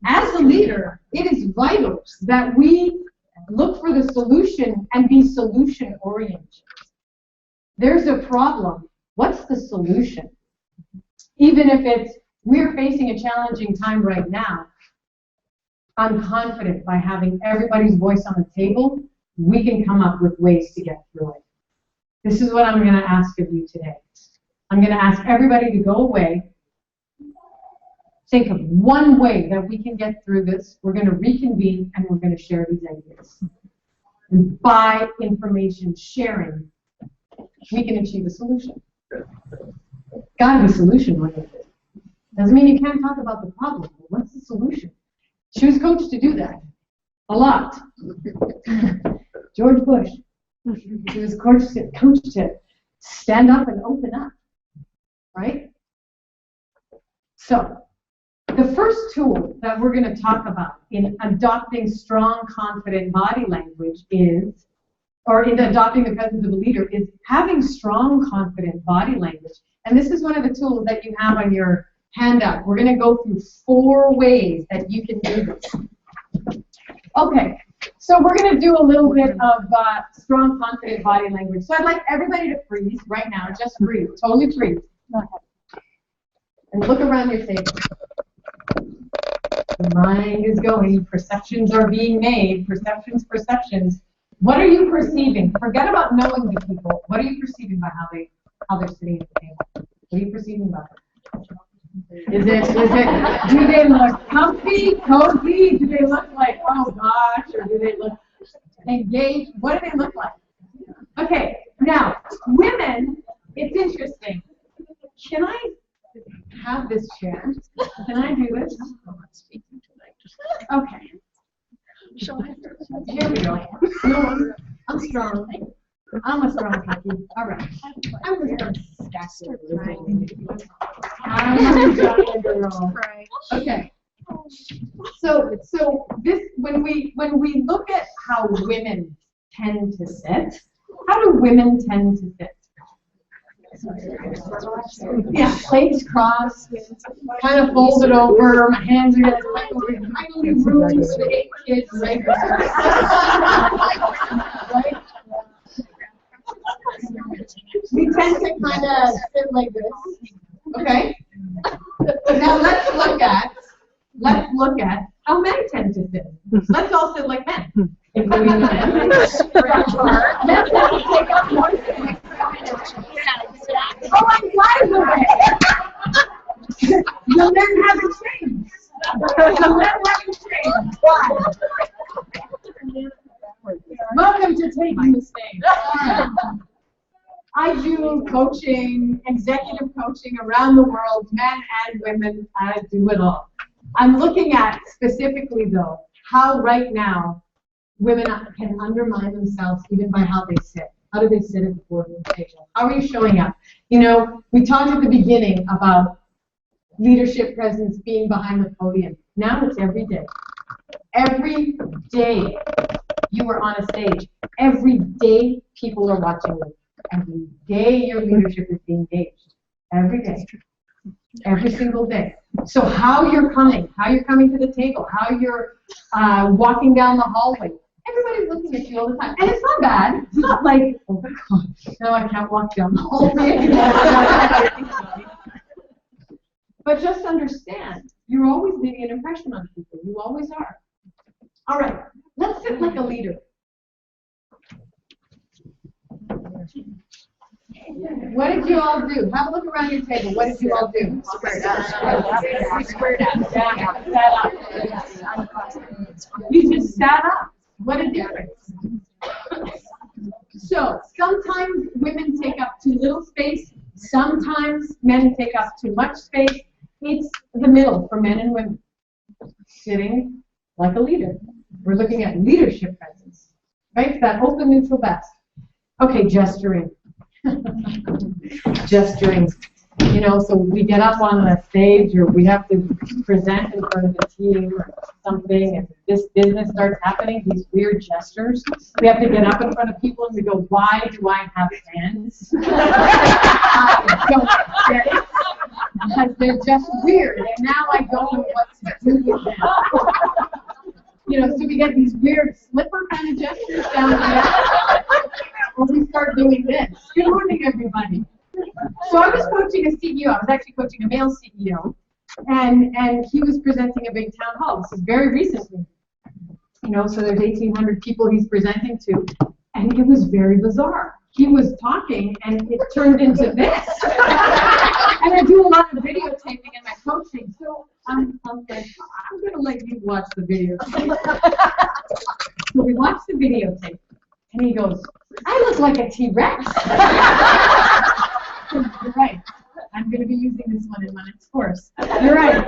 [SPEAKER 11] As a leader, it is vital that we look for the solution and be solution-oriented. There's a problem. What's the solution? Even if we're facing a challenging time right now, I'm confident by having everybody's voice on the table, we can come up with ways to get through it. This is what I'm going to ask of you today. I'm going to ask everybody to go away. Think of one way that we can get through this. We're going to reconvene and we're going to share these ideas. And by information sharing, we can achieve a solution. Got to be solution-oriented. Doesn't mean you can't talk about the problem. But what's the solution? She was coached to do that a lot. George Bush. She was coached to stand up and open up. Right? So, the first tool that we're going to talk about in adopting strong, confident body language is, or in adopting the presence of a leader, is having strong, confident body language. And this is one of the tools that you have on your handout. We're going to go through 4 ways that you can do this. Okay, so we're going to do a little bit of strong, confident body language. So I'd like everybody to freeze right now. Just breathe. Totally freeze. And look around your table. The mind is going. Perceptions are being made. Perceptions, perceptions. What are you perceiving? Forget about knowing the people. What are you perceiving by how they're sitting at the table? What are you perceiving about them? Do they look comfy, cozy? Do they look like, oh gosh, or do they look engaged? What do they look like? Okay, now, women, it's interesting. Can I have this chair? Can I do this? Okay. Here we go. No, I'm strong. I'm a strong cookie. All right. I'm just going to start crying. I'm a giant girl. Okay. So this when we look at how women tend to sit, how do women tend to sit? Yeah, legs crossed, kind of folded over. My hands are going to tiny rooms for 8 kids, right? tend to kind of sit like this. Okay? Now let's look at how men tend to sit. Let's all sit like men. Including men. Men tend to take up more space. Oh, I'm glad of it. The men haven't changed. Why? Welcome to Taking the Stage. I do coaching, executive coaching around the world, men and women. I do it all. I'm looking at specifically, though, how right now women can undermine themselves even by how they sit. How do they sit at the boardroom table? How are you showing up? You know, we talked at the beginning about leadership presence being behind the podium. Now it's every day. Every day you are on a stage. Every day people are watching you. Every day your leadership is being gauged. Every day. Every single day. So how you're coming to the table, how you're walking down the hallway. Everybody's looking at you all the time. And it's not bad. It's not like, oh my God, now I can't walk down the hallway. But just understand, you're always leaving an impression on people. You always are. All right, let's sit like a leader. What did you all do? Have a look around your table. What did you all do? Squared up. Squared up. Sat up. You just sat up. What a difference. So, sometimes women take up too little space. Sometimes men take up too much space. It's the middle for men and women. Sitting like a leader. We're looking at leadership presence. Right? That open neutral vest. Okay, gesturing. Gesturing. You know, so we get up on the stage or we have to present in front of the team or something, and this business starts happening, these weird gestures. We have to get up in front of people and we go, why do I have hands? I don't get it. Because they're just weird, and now I don't know what to do with them. You know, so we get these weird slipper kind of gestures down there. Or we start doing this. Good morning, everybody. So I was coaching a CEO. I was actually coaching a male CEO, and he was presenting a big town hall. This is very recently. You know, so there's 1,800 people he's presenting to, and it was very bizarre. He was talking, and it turned into this. And I do a lot of videotaping in my coaching, so I'm going to let you watch the videotape. So we watched the videotape, and he goes, I look like a T-Rex. You're right. I'm going to be using this one in my next course. You're right.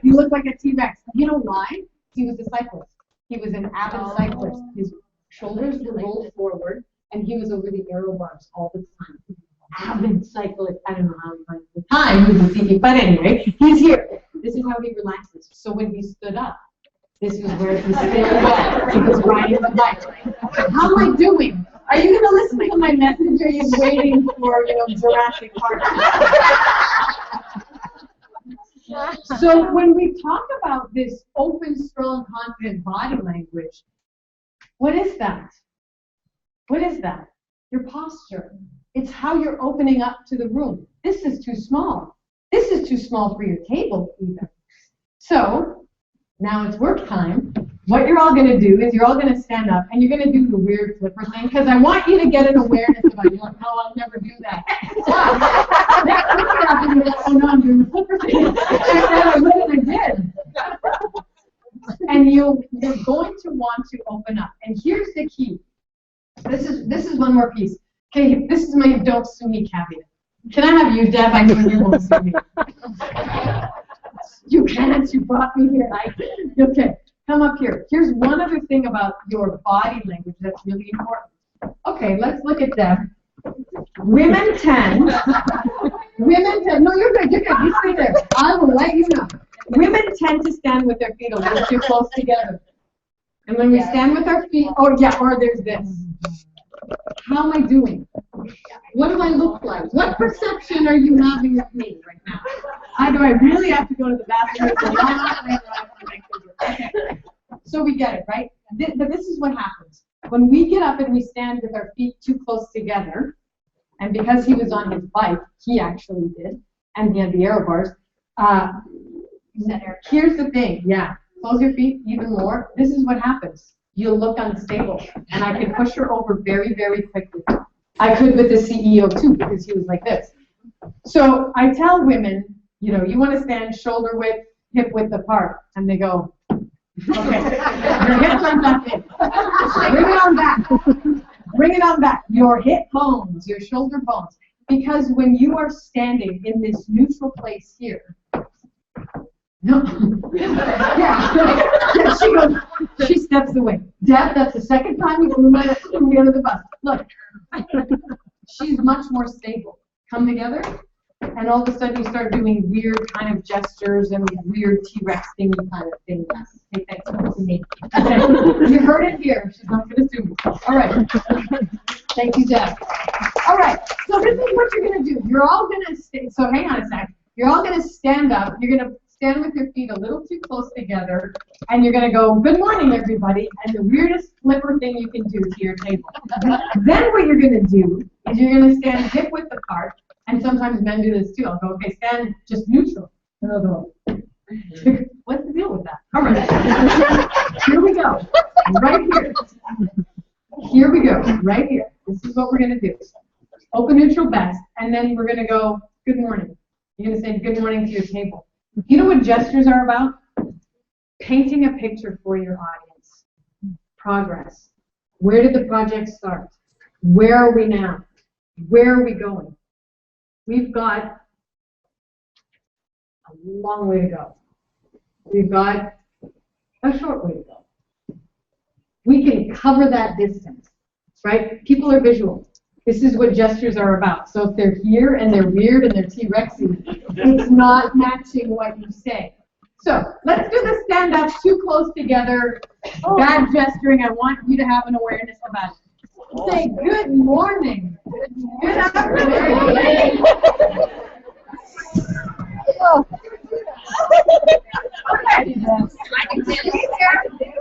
[SPEAKER 11] You look like a T-Rex. You know why? He was a cyclist. He was an avid cyclist. His shoulders were rolled forward, and he was over the aero bars all the time. Avid cyclist. I don't know how he finds the time. He was a CD, but anyway, he's here. This is how he relaxes. So when he stood up, this was where he stood up. He was riding the bike. How am I doing? Are you going to listen to my message, or are you waiting for, you know, Jurassic Park? So when we talk about this open, strong, confident body language, what is that? What is that? Your posture. It's how you're opening up to the room. This is too small. This is too small for your table, even. So now it's work time. What you're all going to do is you're all going to stand up, and you're going to do the weird flipper thing, because I want you to get an awareness about it. You're like, no, I'll never do that. Next week after you're like, oh no, I'm doing the flipper thing. I did. And you're going to want to open up. And here's the key. This is one more piece. Okay, this is my don't sue me caveat. Can I have you, Deb? I know you won't sue me. You can't. You brought me here. Okay. Come up here. Here's one other thing about your body language that's really important. Okay, let's look at them. Women tend, no, you're good, you stay there. I will let you know. Women tend to stand with their feet a little too close together. And when we stand with our feet, or there's this. How am I doing? What do I look like? What perception are you having of me right now? Do I really have to go to the bathroom? Okay. So we get it, right? But this is what happens. When we get up and we stand with our feet too close together, And because he was on his bike, he actually did, and he had the aero bars. Here's the thing, yeah. Close your feet even more. This is what happens. You'll look unstable, and I can push her over very, very quickly. I could with the CEO too, because he was like this. So I tell women, you know, you want to stand shoulder width, hip width apart, and they go, okay, your hips aren't that big. Bring it on back. Bring it on back. Your hip bones, your shoulder bones. Because when you are standing in this neutral place here, no. Yeah. She goes, she steps away. Deb, that's the second time you threw me under the bus. Look. She's much more stable. Come together, and all of a sudden you start doing weird kind of gestures and weird T-Rex thingy kind of things. Hey, thanks to me. Okay. You heard it here. She's not going to sue me. All right. Thank you, Deb. All right. So this is what you're going to do. You're all going to stay. So hang on a sec. You're all going to stand up. You're going to stand with your feet a little too close together, and you're going to go, good morning, everybody, and the weirdest flipper thing you can do to your table. Then what you're going to do is you're going to stand hip width apart, and sometimes men do this too. I'll go, okay, stand just neutral. And they'll go, what's the deal with that? All right. Here we go. Right here. Here we go. Right here. This is what we're going to do. Open neutral best, and then we're going to go, good morning. You're going to say good morning to your table. You know what gestures are about? Painting a picture for your audience. Progress. Where did the project start? Where are we now? Where are we going? We've got a long way to go. We've got a short way to go. We can cover that distance, right? People are visual. This is what gestures are about. So if they're here and they're weird and they're T-Rexy, it's not matching what you say. So let's do the stand-up too close together. Bad gesturing. I want you to have an awareness about it. Say good morning. Good afternoon. Okay.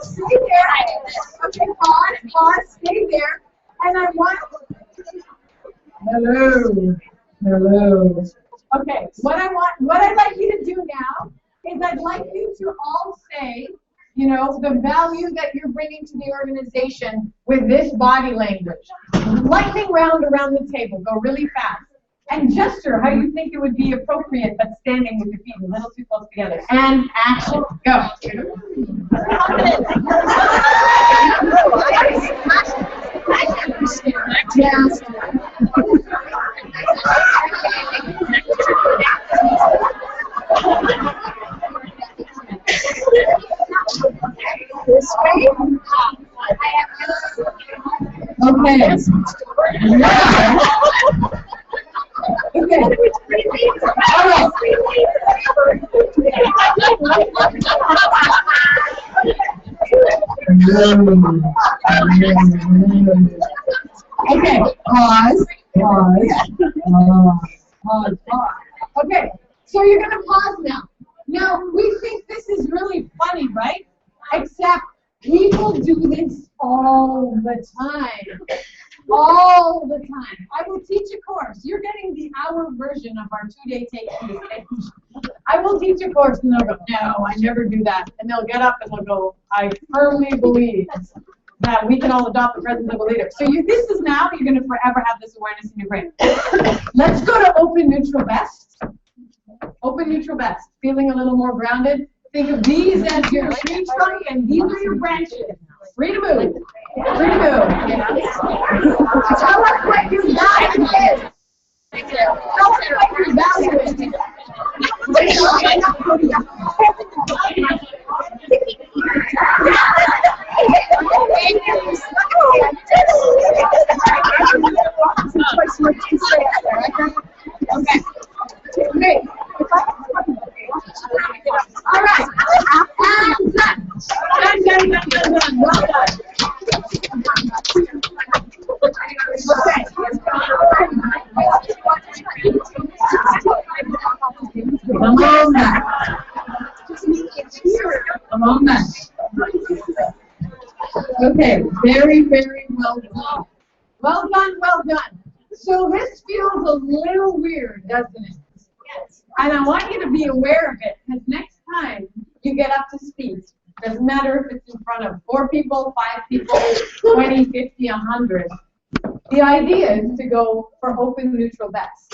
[SPEAKER 11] Stay there. Okay, pause, stay there. And I want... Hello. Hello. Okay, what I'd like you to do now is I'd like you to all say, you know, the value that you're bringing to the organization with this body language. Lightning round around the table, go really fast. And gesture how you think it would be appropriate, but standing with your feet a little too close together. And action, go. Yes. This way. Okay. Okay. All right. Okay. Pause. Okay. So you're going to pause now. Now, we think this is really funny, right? Except people do this all the time. All the time. I will teach a course. You're getting the hour version of our 2-day take stage. I will teach a course, and they'll go, no, I never do that. And they'll get up and they'll go, I firmly believe that we can all adopt the presence of a leader. So this is now, you're going to forever have this awareness in your brain. Let's go to open neutral best. Open neutral best. Feeling a little more grounded. Think of these as your tree trunk, and these are your branches. Free to move. Free to move. Tell us what your value is. Tell us what your value is. Okay. Great. All right. And done. Done. Well done. Okay. Come on back. Come on back. Okay. Very, very well done. Well done. Well done. So this feels a little weird, doesn't it? Yes. And I want you to be aware of it, because next time you get up to speak, doesn't matter if it's in front of 4 people, 5 people, 20, 50, 100. The idea is to go for open, neutral bets.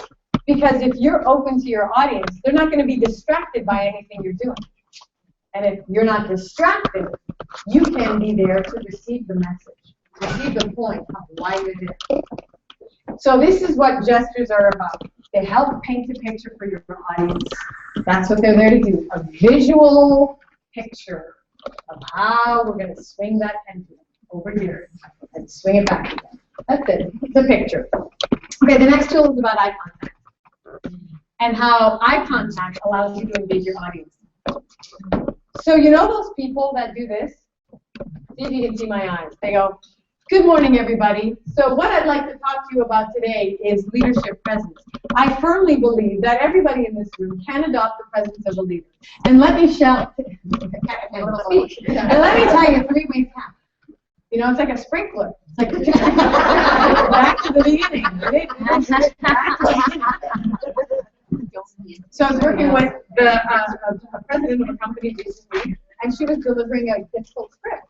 [SPEAKER 11] Because if you're open to your audience, they're not going to be distracted by anything you're doing. And if you're not distracted, you can be there to receive the message, receive the point of why you're there. So this is what gestures are about. They help paint a picture for your audience. That's what they're there to do, a visual picture of how we're going to swing that pendulum over here and swing it back again. That's it. It's a picture. Okay, the next tool is about eye contact and how eye contact allows you to engage your audience. So you know those people that do this? See if you can see my eyes. They go, "Good morning, everybody." So what I'd like to talk to you about today is leadership presence. I firmly believe that everybody in this room can adopt the presence of a leader. And let me shout, and let me tell you 3 ways how. You know, it's like a sprinkler. It's like back to the beginning. So I was working with a president of a company recently, and she was delivering a difficult script.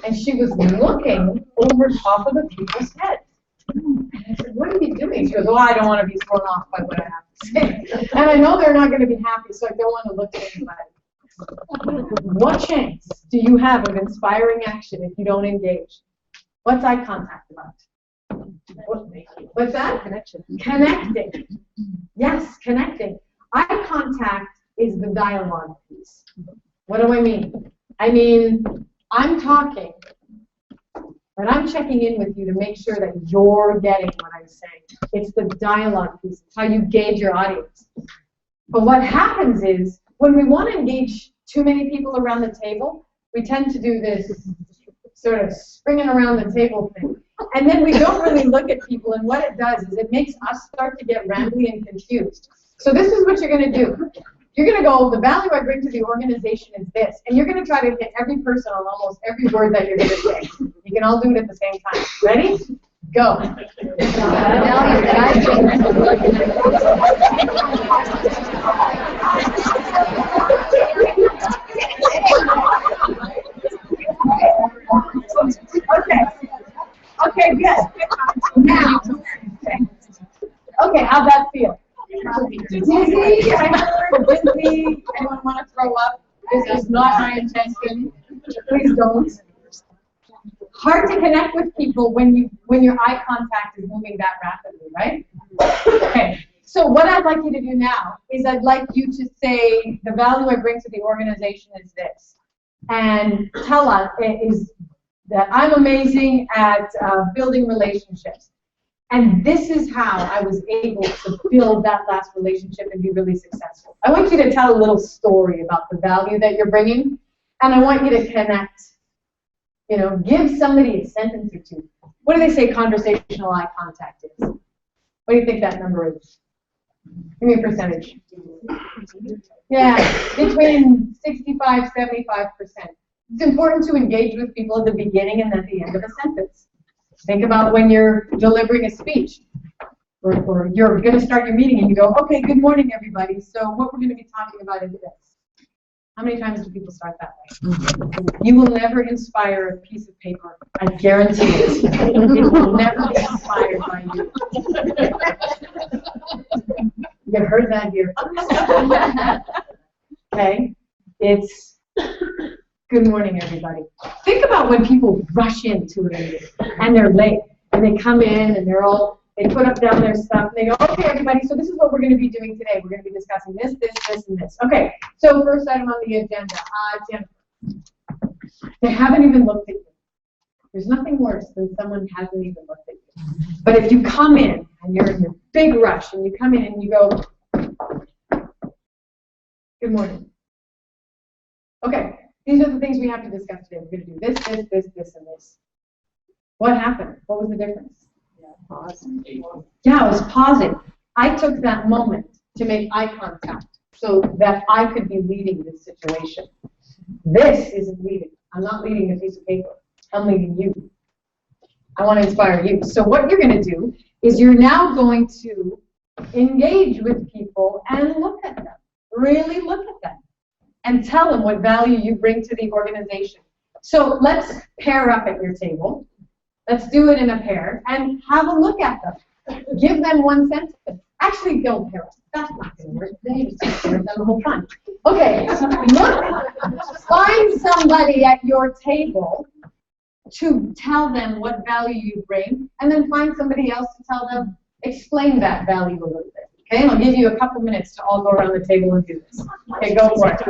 [SPEAKER 11] And she was looking over top of the people's heads. And I said, "What are you doing?" She goes, "Oh, I don't want to be thrown off by what I have to say. And I know they're not going to be happy, so I don't want to look at anybody." What chance do you have of inspiring action if you don't engage? What's eye contact about? What's that? Connection. Connecting. Yes, connecting. Eye contact is the dialogue piece. What do I mean? I mean, I'm talking, but I'm checking in with you to make sure that you're getting what I'm saying. It's the dialogue piece. It's how you gauge your audience. But what happens is, when we want to engage too many people around the table, we tend to do this sort of springing around the table thing. And then we don't really look at people, and what it does is it makes us start to get rambly and confused. So this is what you're going to do. You're going to go, "The value I bring to the organization is this." And you're going to try to hit every person on almost every word that you're going to say. You can all do it at the same time. Ready? Go. Okay, good. Now. Okay, how'd that feel? Dizzy, anyone want to throw up? This is not my intention. Please don't. Hard to connect with people when your eye contact is moving that rapidly, right? Okay. So what I'd like you to do now is I'd like you to say, "The value I bring to the organization is this," and tell us is that I'm amazing at building relationships. And this is how I was able to build that last relationship and be really successful. I want you to tell a little story about the value that you're bringing, and I want you to connect. You know, give somebody a sentence or two. What do they say conversational eye contact is? What do you think that number is? Give me a percentage. Yeah, between 65, 75%. It's important to engage with people at the beginning and at the end of a sentence. Think about when you're delivering a speech, or you're going to start your meeting and you go, "Okay, good morning, everybody. So what we're going to be talking about is this." How many times do people start that way? You will never inspire a piece of paper. I guarantee it. It will never be inspired by you. You heard that here. Okay? It's good morning, everybody. Think about when people rush into it and they're late, and they come in and they put up down their stuff, and they go, "Okay, everybody, so this is what we're going to be doing today. We're going to be discussing this, this, this, and this." Okay, so first item on the agenda, Jennifer. They haven't even looked at you. There's nothing worse than someone hasn't even looked at you. But if you come in and you're in your big rush, and you come in and you go, "Good morning. Okay, these are the things we have to discuss today. We're going to do this, this, this, this, and this." What happened? What was the difference? Yeah, I was pausing. I took that moment to make eye contact so that I could be leading this situation. This isn't leading. I'm not leading a piece of paper. I'm leading you. I want to inspire you. So what you're going to do is you're now going to engage with people and look at them. Really look at them. And tell them what value you bring to the organization. So let's pair up at your table. Let's do it in a pair and have a look at them. Give them one sentence. Actually, don't pair up. That's not going to work. They just pair them the whole time. Okay, look. Find somebody at your table to tell them what value you bring, and then find somebody else to tell them, explain that value a little bit. Okay, I'll give you a couple minutes to all go around the table and do this. Okay, go for it.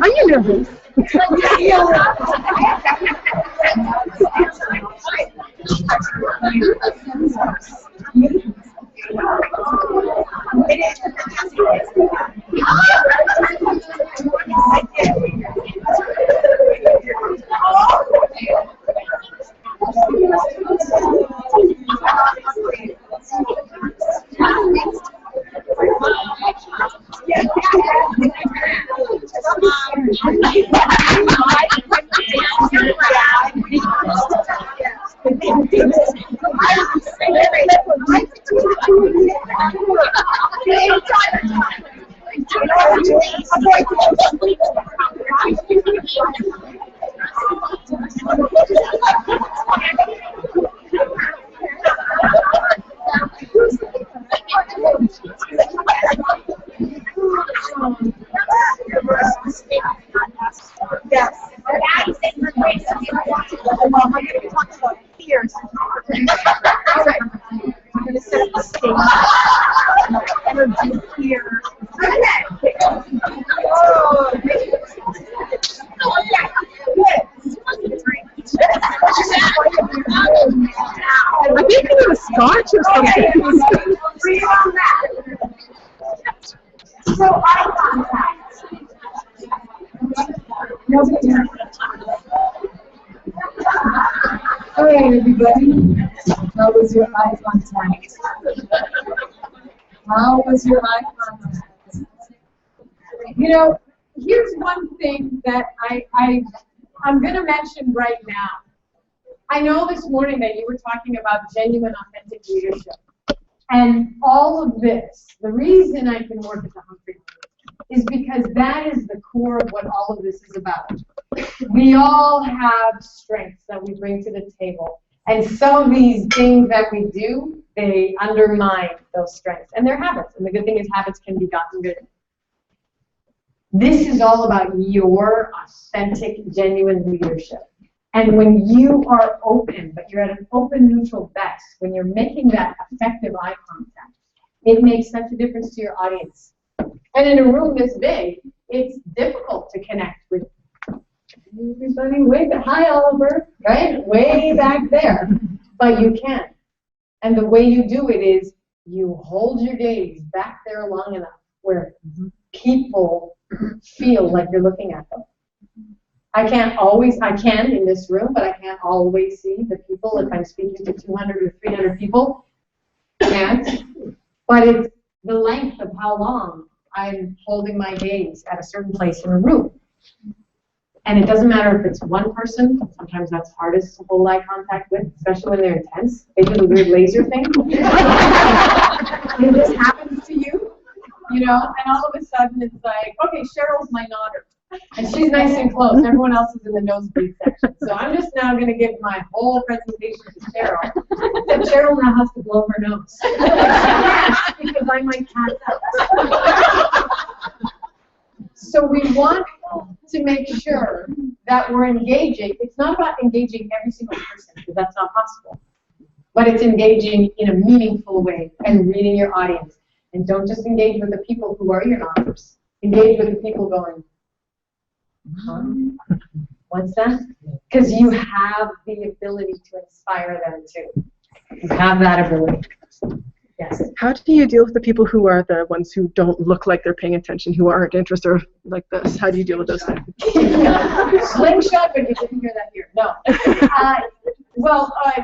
[SPEAKER 1] Are you nervous?
[SPEAKER 11] Hey everybody, how was your eye contact? How was your eye contact? You know, here's one thing that I'm going to mention right now. I know this morning that you were talking about genuine, authentic leadership. And all of this, the reason I can work at the Humphreys is because that is the core of what all of this is about. We all have strengths that we bring to the table. And some of these things that we do, they undermine those strengths. And they're habits. And the good thing is habits can be gotten rid of. This is all about your authentic, genuine leadership. And when you are open, but you're at an open, neutral best, when you're making that effective eye contact, it makes such a difference to your audience. And in a room this big, it's difficult to connect with everybody way back. Hi, Oliver, right? Way back there. But you can. And the way you do it is you hold your gaze back there long enough where people feel like you're looking at them. I can in this room, but I can't always see the people if I'm speaking to 200 or 300 people. Can't. But it's the length of how long I'm holding my gaze at a certain place in a room. And it doesn't matter if it's one person. Sometimes that's hardest to hold eye contact with, especially when they're intense. They do the weird laser thing. And this happens to you, you know, and all of a sudden it's like, okay, Cheryl's my nodder. And she's nice and close. Everyone else is in the nosebleed section. So I'm just now going to give my whole presentation to Cheryl. Except Cheryl now has to blow her nose. Because I might pass out. So we want to make sure that we're engaging. It's not about engaging every single person, because that's not possible. But it's engaging in a meaningful way and reading your audience. And don't just engage with the people who are your nodders. Engage with the people going, huh? What's that? Because you have the ability to inspire them too. You have that ability. Yes.
[SPEAKER 1] How do you deal with the people who are the ones who don't look like they're paying attention, who aren't interested, or like this? How do you deal with those things?
[SPEAKER 11] Slingshot, but you didn't hear that here. No.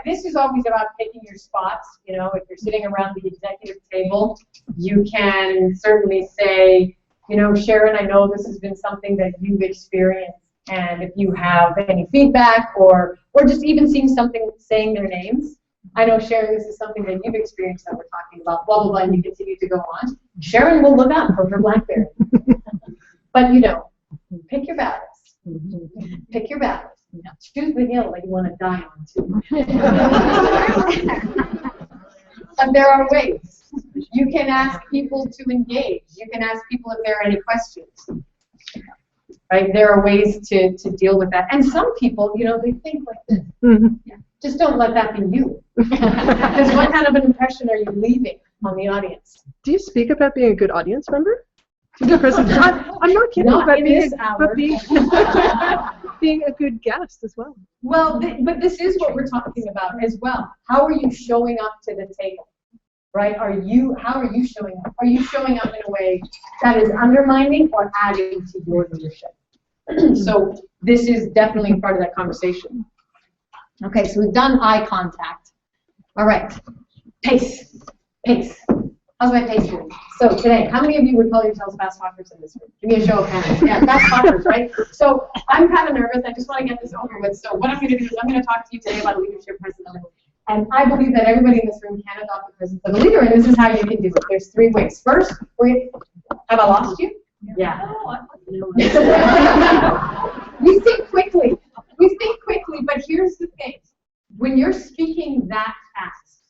[SPEAKER 11] This is always about picking your spots. You know, if you're sitting around the executive table, you can certainly say, you know, Sharon, I know this has been something that you've experienced. And if you have any feedback or just even seeing something, saying their names. I know, Sharon, this is something that you've experienced that we're talking about, blah, blah, blah, and you continue to go on. Sharon will look up for her BlackBerry. But, you know, pick your battles. Pick your battles. Choose the hill that you want to die on, too. And there are ways. You can ask people to engage. You can ask people if there are any questions. Right? There are ways to deal with that. And some people, you know, they think like this. Yeah. Just don't let that be you. Because what kind of an impression are you leaving on the audience?
[SPEAKER 1] Do you speak about being a good audience member? I'm not kidding about being a good guest as well.
[SPEAKER 11] Well, but this is what we're talking about as well. How are you showing up to the table? Right? How are you showing up? Are you showing up in a way that is undermining or adding to your leadership? So this is definitely part of that conversation. Okay, so we've done eye contact. All right, pace. How's my pace doing? So today, how many of you would call yourselves fast talkers in this room? Give me a show of hands. Yeah, fast talkers, right? So I'm kind of nervous. I just want to get this over with. So what I'm going to do is I'm going to talk to you today about leadership principles. And I believe that everybody in this room can adopt the presence of a leader, and this is how you can do it. There's 3 ways. First, have I lost you? Yeah. We think quickly. But here's the thing. When you're speaking that fast,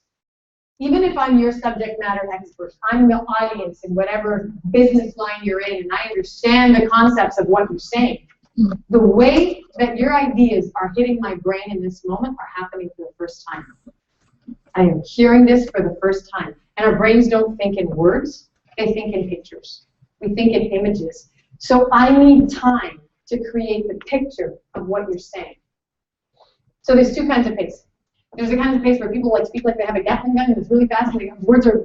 [SPEAKER 11] even if I'm your subject matter expert, I'm the audience in whatever business line you're in, and I understand the concepts of what you're saying, the way that your ideas are hitting my brain in this moment are happening for the first time. I am hearing this for the first time. And our brains don't think in words, they think in pictures. We think in images. So I need time to create the picture of what you're saying. So there's 2 kinds of pace. There's a kind of pace where people like speak like they have a Gatling gun and it's really fast, and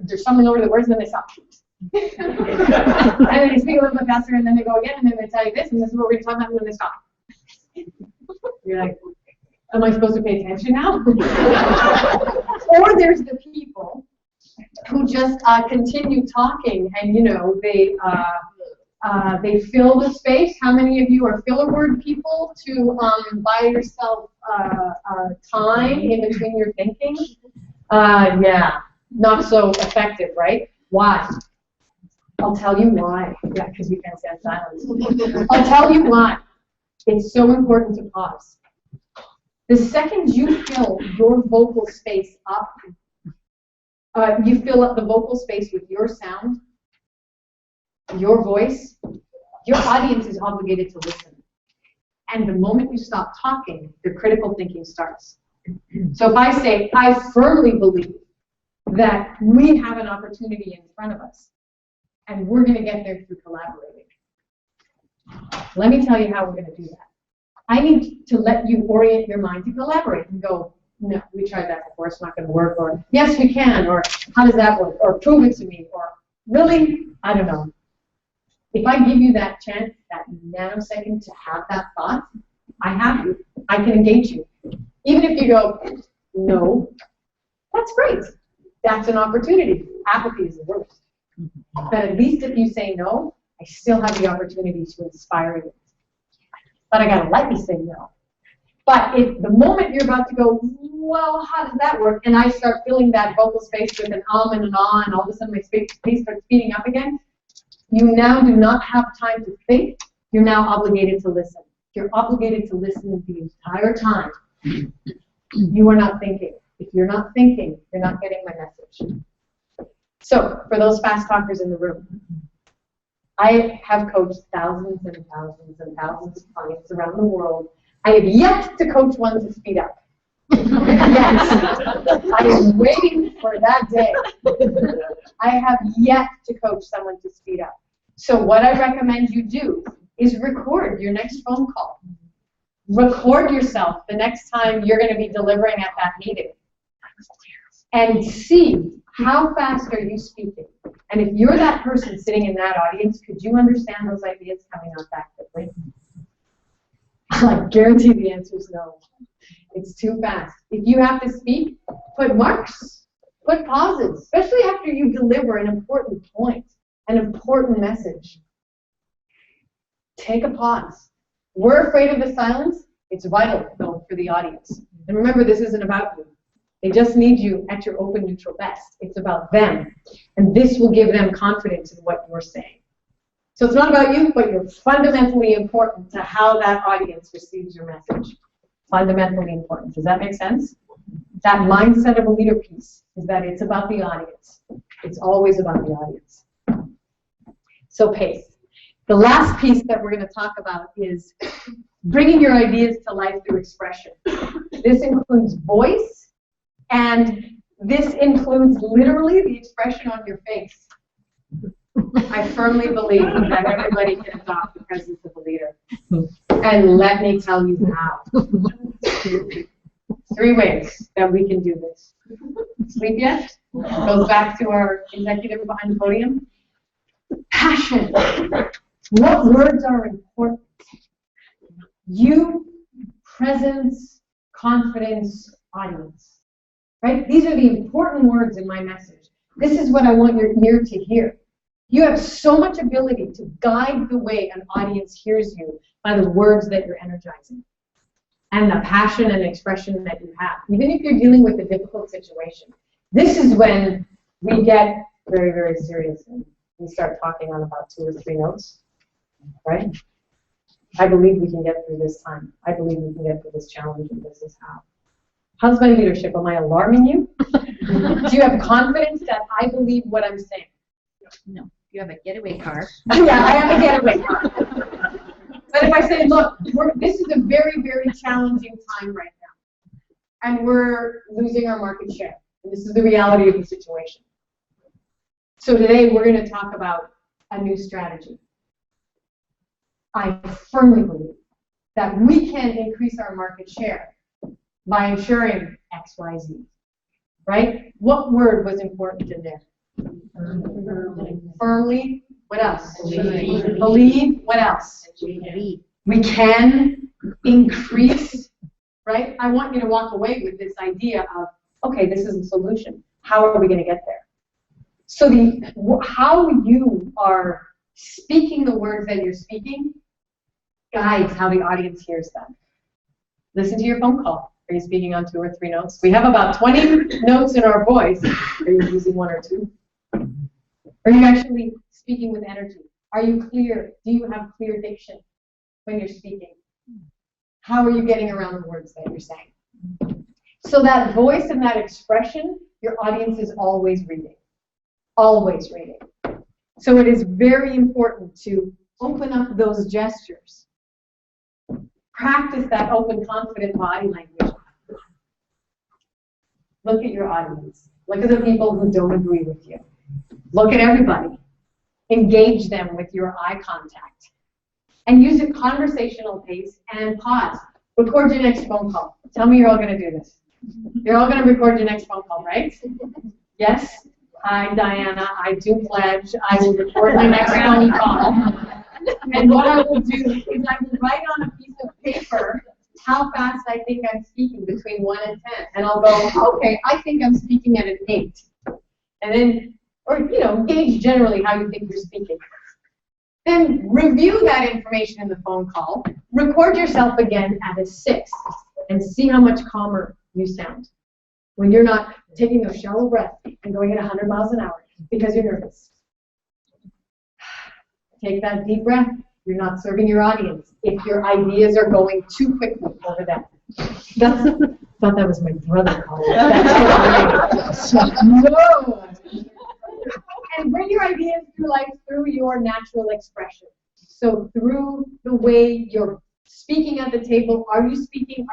[SPEAKER 11] they're stumbling over the words, and then they stop. And then they speak a little bit faster, and then they go again, and then they tell you this, and this is what we're going to talk about, and then they stop. You're like, am I supposed to pay attention now? Or there's the people who just continue talking, and you know, they fill the space. How many of you are filler word people to buy yourself time in between your thinking? Yeah, not so effective, right? Why? I'll tell you why. Yeah, because we can't stand silence. I'll tell you why. It's so important to pause. The second you fill your vocal space up, you fill up the vocal space with your sound, your voice, your audience is obligated to listen. And the moment you stop talking, the critical thinking starts. So if I say, I firmly believe that we have an opportunity in front of us, and we're going to get there through collaborating. Let me tell you how we're going to do that. I need to let you orient your mind to collaborate and go, no, we tried that before, it's not going to work, or yes, we can, or how does that work, or prove it to me, or really, I don't know. If I give you that chance, that nanosecond to have that thought, I have you. I can engage you. Even if you go, no, that's great. That's an opportunity. Apathy is the worst. But at least if you say no, I still have the opportunity to inspire you. But I gotta let you say no. But if the moment you're about to go, well, how does that work? And I start filling that vocal space with an and an ah, and all of a sudden my pace starts speeding up again, you now do not have time to think. You're now obligated to listen. You're obligated to listen the entire time. You are not thinking. If you're not thinking, you're not getting my message. So, for those fast talkers in the room, I have coached thousands and thousands and thousands of clients around the world. I have yet to coach one to speed up. Yes, I am waiting for that day. I have yet to coach someone to speed up. So what I recommend you do is record your next phone call. Record yourself the next time you're going to be delivering at that meeting. And see how fast are you speaking. And if you're that person sitting in that audience, could you understand those ideas coming out that quickly? I guarantee the answer is no. It's too fast. If you have to speak, put marks, put pauses, especially after you deliver an important point, an important message. Take a pause. We're afraid of the silence. It's vital, though, for the audience. And remember, this isn't about you. They just need you at your open, neutral best. It's about them. And this will give them confidence in what you're saying. So it's not about you, but you're fundamentally important to how that audience receives your message. Fundamentally important. Does that make sense? That mindset of a leader piece is that it's about the audience. It's always about the audience. So pace. The last piece that we're going to talk about is bringing your ideas to life through expression. This includes voice, and this includes literally the expression on your face. I firmly believe that everybody can adopt the presence of a leader. And let me tell you how. 3 ways that we can do this. Sleep yet? Goes back to our executive behind the podium. Passion. What words are important? You, presence, confidence, audience. Right? These are the important words in my message. This is what I want your ear to hear. You have so much ability to guide the way an audience hears you by the words that you're energizing and the passion and expression that you have. Even if you're dealing with a difficult situation, this is when we get very, very serious and we start talking on about 2 or 3 notes, right? I believe we can get through this time. I believe we can get through this challenge, and this is how. How's my leadership? Am I alarming you? Do you have confidence that I believe what I'm saying?
[SPEAKER 9] No. You have a getaway car.
[SPEAKER 11] Yeah, I have a getaway car. But if I say, look, this is a very, very challenging time right now, and we're losing our market share, and this is the reality of the situation. So today we're going to talk about a new strategy. I firmly believe that we can increase our market share by ensuring X, Y, Z. Right? What word was important in there? Firmly. What else? Believe. What else? We can increase. Right? I want you to walk away with this idea of, okay, this is the solution. How are we going to get there? So how you are speaking the words that you're speaking guides how the audience hears them. Listen to your phone call. Are you speaking on 2 or 3 notes? We have about 20 notes in our voice. Are you using 1 or 2? Are you actually speaking with energy? Are you clear? Do you have clear diction when you're speaking? How are you getting around the words that you're saying? So that voice and that expression, your audience is always reading. Always reading. So it is very important to open up those gestures. Practice that open, confident body language. Look at your audience. Look at the people who don't agree with you. Look at everybody. Engage them with your eye contact. And use a conversational pace and pause. Record your next phone call. Tell me you're all going to do this. You're all going to record your next phone call, right? Yes? Hi, Diana. I do pledge. I will record my next phone call. And what I will do is I will write on a piece of paper how fast I think I'm speaking between 1 and 10. And I'll go, okay, I think I'm speaking at an 8. And then, or, gauge generally how you think you're speaking. Then review that information in the phone call. Record yourself again at a 6 and see how much calmer you sound when you're not taking those shallow breaths and going at 100 miles an hour because you're nervous. Take that deep breath. You're not serving your audience if your ideas are going too quickly over them. Thought that was my brother calling. No. And bring your ideas through life through your natural expression. So through the way you're speaking at the table, are you speaking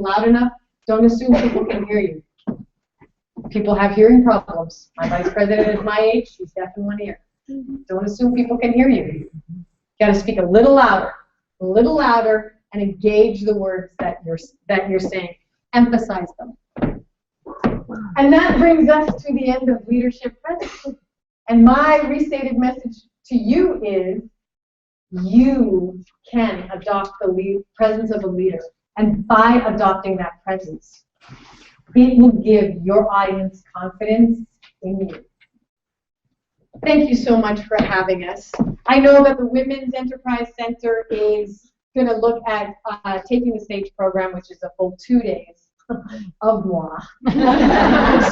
[SPEAKER 11] loud enough? Don't assume people can hear you. People have hearing problems. My vice president is my age. She's deaf in 1 ear. Don't assume people can hear you. You got to speak a little louder, and engage the words that you're saying. Emphasize them. And that brings us to the end of leadership presence. And my restated message to you is, you can adopt the presence of a leader. And by adopting that presence, it will give your audience confidence in you. Thank you so much for having us. I know that the Women's Enterprise Center is going to look at Taking the Stage program, which is a full 2 days of moi.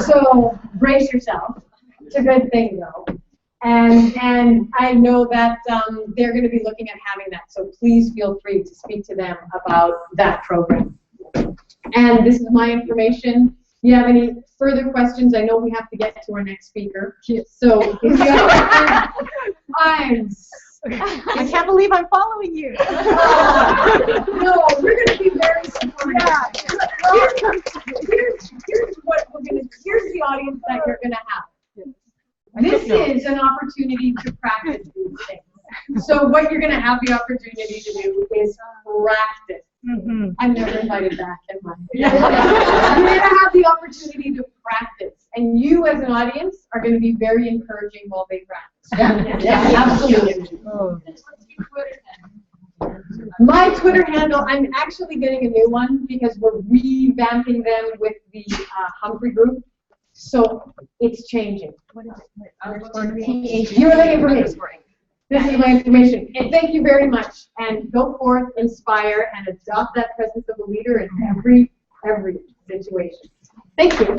[SPEAKER 11] So brace yourself. It's a good thing, though. And I know that they're going to be looking at having that, so please feel free to speak to them about that program. And this is my information. If you have any further questions, I know we have to get to our next speaker. So if you have
[SPEAKER 14] I can't believe I'm following you.
[SPEAKER 11] no, we're going to be very supportive. Yeah. Here's what we're going to. Here's the audience that you're going to have. This is an opportunity to practice these things. So what you're going to have the opportunity to do is practice. I'm never invited back, am I? You're going to have the opportunity to practice, and you as an audience are going to be very encouraging while they practice. Yeah, absolutely. My Twitter handle, I'm actually getting a new one because we're revamping them with the Humphrey group. So it's changing. What is it? You were looking for me. This is my information. And thank you very much. And go forth, inspire, and adopt that presence of a leader in every situation. Thank you.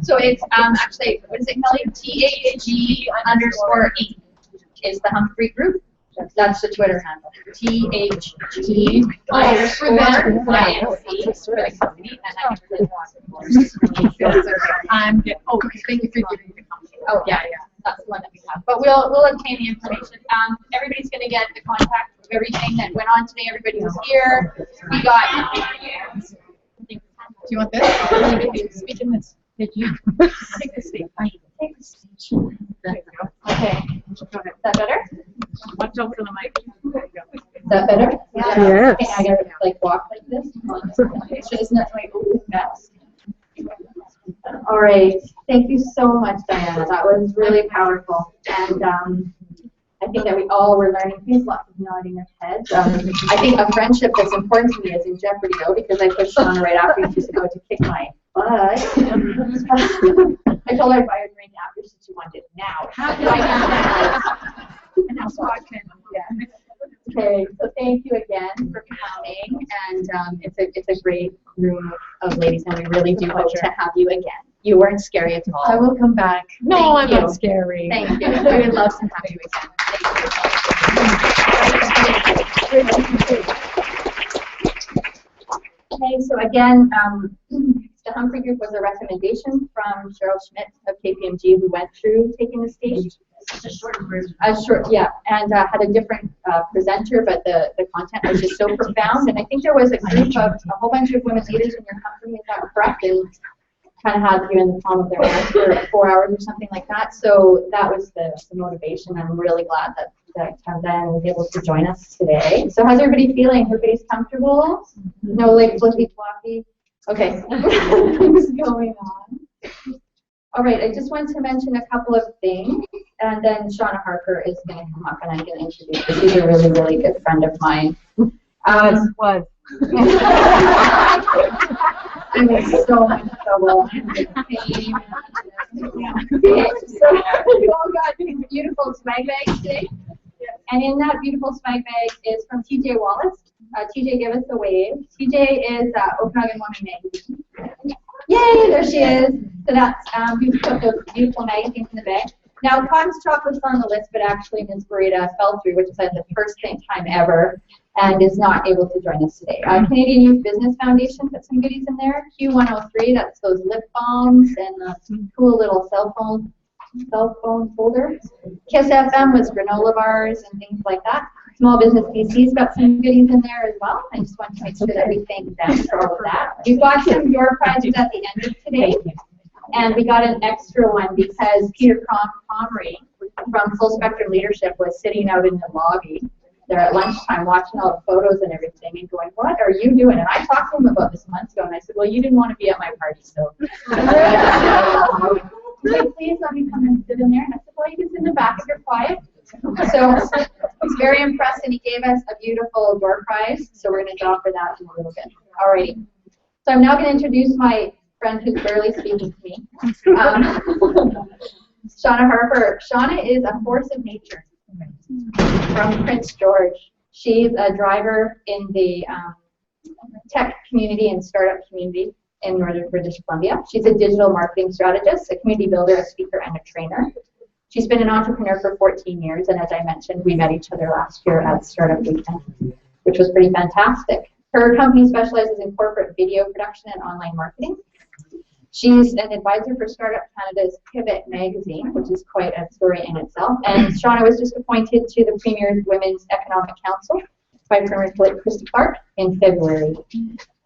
[SPEAKER 9] So it's actually, what is it, Kelly? THG_8 is the Humphrey group. That's the Twitter handle. THG. Oh, for them. For the company.
[SPEAKER 11] Oh, thank you for giving the company.
[SPEAKER 9] Oh, yeah. That's the one that we have. But we'll obtain the information. Everybody's going to get the contact of everything that went on today. Everybody was here. We got. Do you want this? Speak in this. Did you? Take the stage. Take the stage. There you go. Okay. Go ahead. Is that better?
[SPEAKER 5] Watch out for the mic. There you go.
[SPEAKER 9] Is that better?
[SPEAKER 12] Yes.
[SPEAKER 9] Okay, I gotta like walk like this. Okay, so isn't that my open best? All right. Thank you so much, Diana. That was really powerful. And I think that we all were learning things, lots of nodding of heads. I think a friendship that's important to me is in jeopardy, though, because I pushed Shauna right after and she's about to kick my butt. I told her if I would drink after, so she wanted it now. And that's why I can. Yeah. Okay, so thank you again for coming, and it's a great room of ladies, and we really do hope to have you again. You weren't scary at all.
[SPEAKER 11] I will come back. No, I'm not scary.
[SPEAKER 9] Thank you. We would love to have you again. Thank you. Okay, so again, the Humphrey group was a recommendation from Cheryl Schmidt of KPMG, who went through Taking the Stage. A short version. And had a different presenter, but the content was just so profound. And I think there was a group of a whole bunch of women leaders in your company, is that correct? And kind of had you in the palm of their hands for 4 hours or something like that. So that was the motivation. I'm really glad that Diane was able to join us today. So how's everybody feeling? Everybody's comfortable? No like flippy floppy? Okay. What's going on? All right, I just wanted to mention a couple of things, and then Shawna Harper is going to come up and I'm going to introduce her. She's a really, really good friend of mine.
[SPEAKER 11] Was.
[SPEAKER 9] I'm in so much trouble. I'm in pain. So you all got these beautiful swag bags today. And in that beautiful swag bag is from TJ Wallace. TJ, give us a wave. TJ is Okanagan Woman Magazine. Yay, there she is. So that's, we put those beautiful magazines in the bag. Now, Cotton's Chocolate's on the list, but actually Ms. Burita fell through, which is like the first time ever, and is not able to join us today. Canadian Youth Business Foundation put some goodies in there. Q103, that's those lip balms and the cool little cell phone holder. Kiss FM was granola bars and things like that. Small Business PC's got some goodies in there as well. I just want to make sure that we thank them for all of that. We've got some your prizes at the end of today. And we got an extra one because Peter Comrie from Full Spectrum Leadership was sitting out in the lobby there at lunchtime watching all the photos and everything and going, what are you doing? And I talked to him about this months ago and I said, well, you didn't want to be at my party, so. He's like, please let me come and sit in there. And I said, well, you can sit in the back if you're quiet. So he's very impressed and he gave us a beautiful door prize. So we're going to draw for that in a little bit. Alrighty. So I'm now going to introduce my friend who's barely speaking to me. Shawna Harper. Shawna is a force of nature from Prince George. She's a driver in the tech community and startup community in Northern British Columbia. She's a digital marketing strategist, a community builder, a speaker, and a trainer. She's been an entrepreneur for 14 years, and as I mentioned, we met each other last year at Startup Weekend, which was pretty fantastic. Her company specializes in corporate video production and online marketing. She's an advisor for Startup Canada's Pivot magazine, which is quite a story in itself. And Shauna was just appointed to the Premier's Women's Economic Council by Premier-elect Christy Clark in February.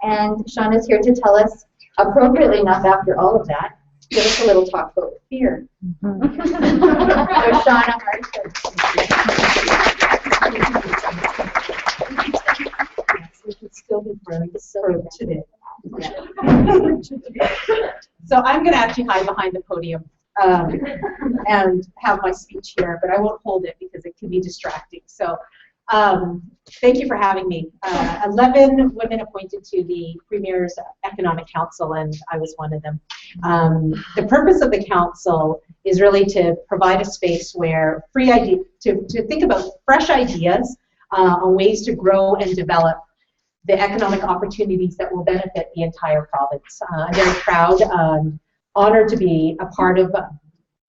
[SPEAKER 9] And Shauna's here to tell us, appropriately enough after all of that, give us a little talk about fear. So Shawna Harper.
[SPEAKER 15] We can still be very disturbed today. So I'm going to actually hide behind the podium and have my speech here, but I won't hold it because it can be distracting. So thank you for having me. 11 women appointed to the Premier's Economic Council, and I was one of them. The purpose of the council is really to provide a space where to think about fresh ideas on ways to grow and develop the economic opportunities that will benefit the entire province. I'm very proud, honored to be a part of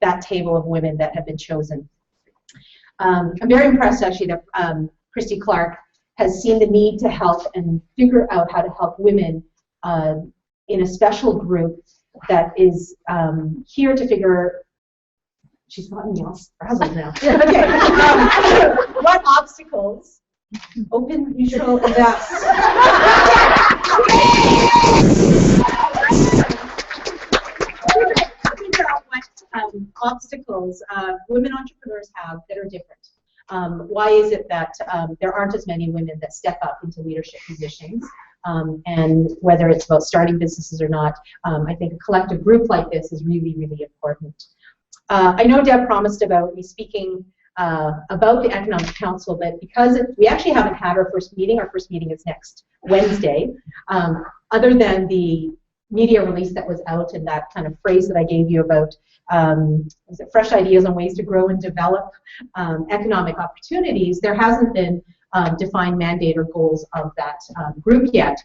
[SPEAKER 15] that table of women that have been chosen. I'm very impressed actually that Christy Clark has seen the need to help and figure out how to help women in a special group that is here to figure. She's gotten me all frazzled now. Okay. What obstacles? Open, neutral, and that. Figure out what obstacles women entrepreneurs have that are different. Why is it that there aren't as many women that step up into leadership positions? And whether it's about starting businesses or not, I think a collective group like this is really, really important. I know Deb promised about me speaking about the Economic Council, but because we actually haven't had our first meeting is next Wednesday, other than the media release that was out and that kind of phrase that I gave you about was it fresh ideas on ways to grow and develop economic opportunities, there hasn't been defined mandate or goals of that group yet.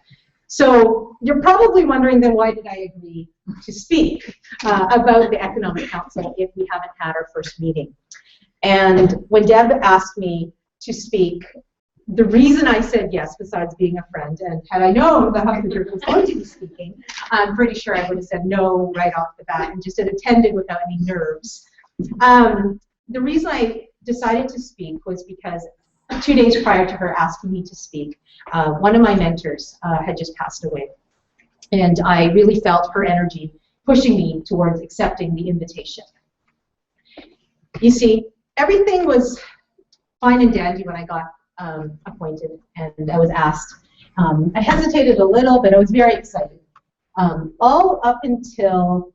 [SPEAKER 15] So you're probably wondering then why did I agree to speak about the Economic Council if we haven't had our first meeting. And when Deb asked me to speak, the reason I said yes, besides being a friend, and had I known the Humphrey group was going to be speaking, I'm pretty sure I would have said no right off the bat and just had attended without any nerves. The reason I decided to speak was because 2 days prior to her asking me to speak, one of my mentors had just passed away. And I really felt her energy pushing me towards accepting the invitation. You see, everything was fine and dandy when I got appointed and I was asked. I hesitated a little, but I was very excited. All up until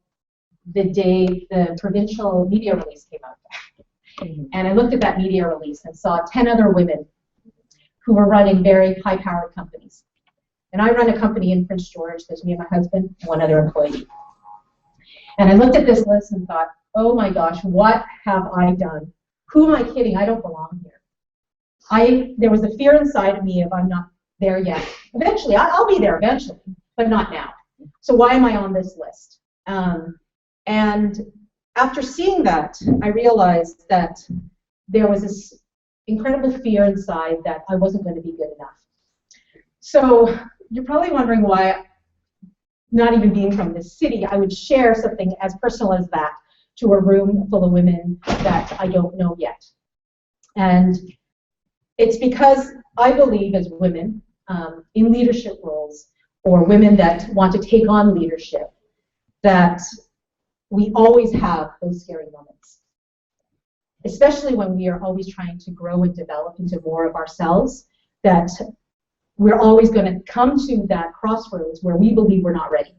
[SPEAKER 15] the day the provincial media release came out. And I looked at that media release and saw 10 other women who were running very high-powered companies. And I run a company in Prince George. There's me and my husband, one other employee. And I looked at this list and thought, oh my gosh, what have I done? Who am I kidding? I don't belong here. There was a fear inside of me of I'm not there yet. Eventually, I'll be there eventually, but not now. So why am I on this list? And after seeing that, I realized that there was this incredible fear inside that I wasn't going to be good enough. So you're probably wondering why, not even being from this city, I would share something as personal as that to a room full of women that I don't know yet. And it's because I believe as women in leadership roles or women that want to take on leadership that we always have those scary moments, especially when we are always trying to grow and develop into more of ourselves, that we're always going to come to that crossroads where we believe we're not ready.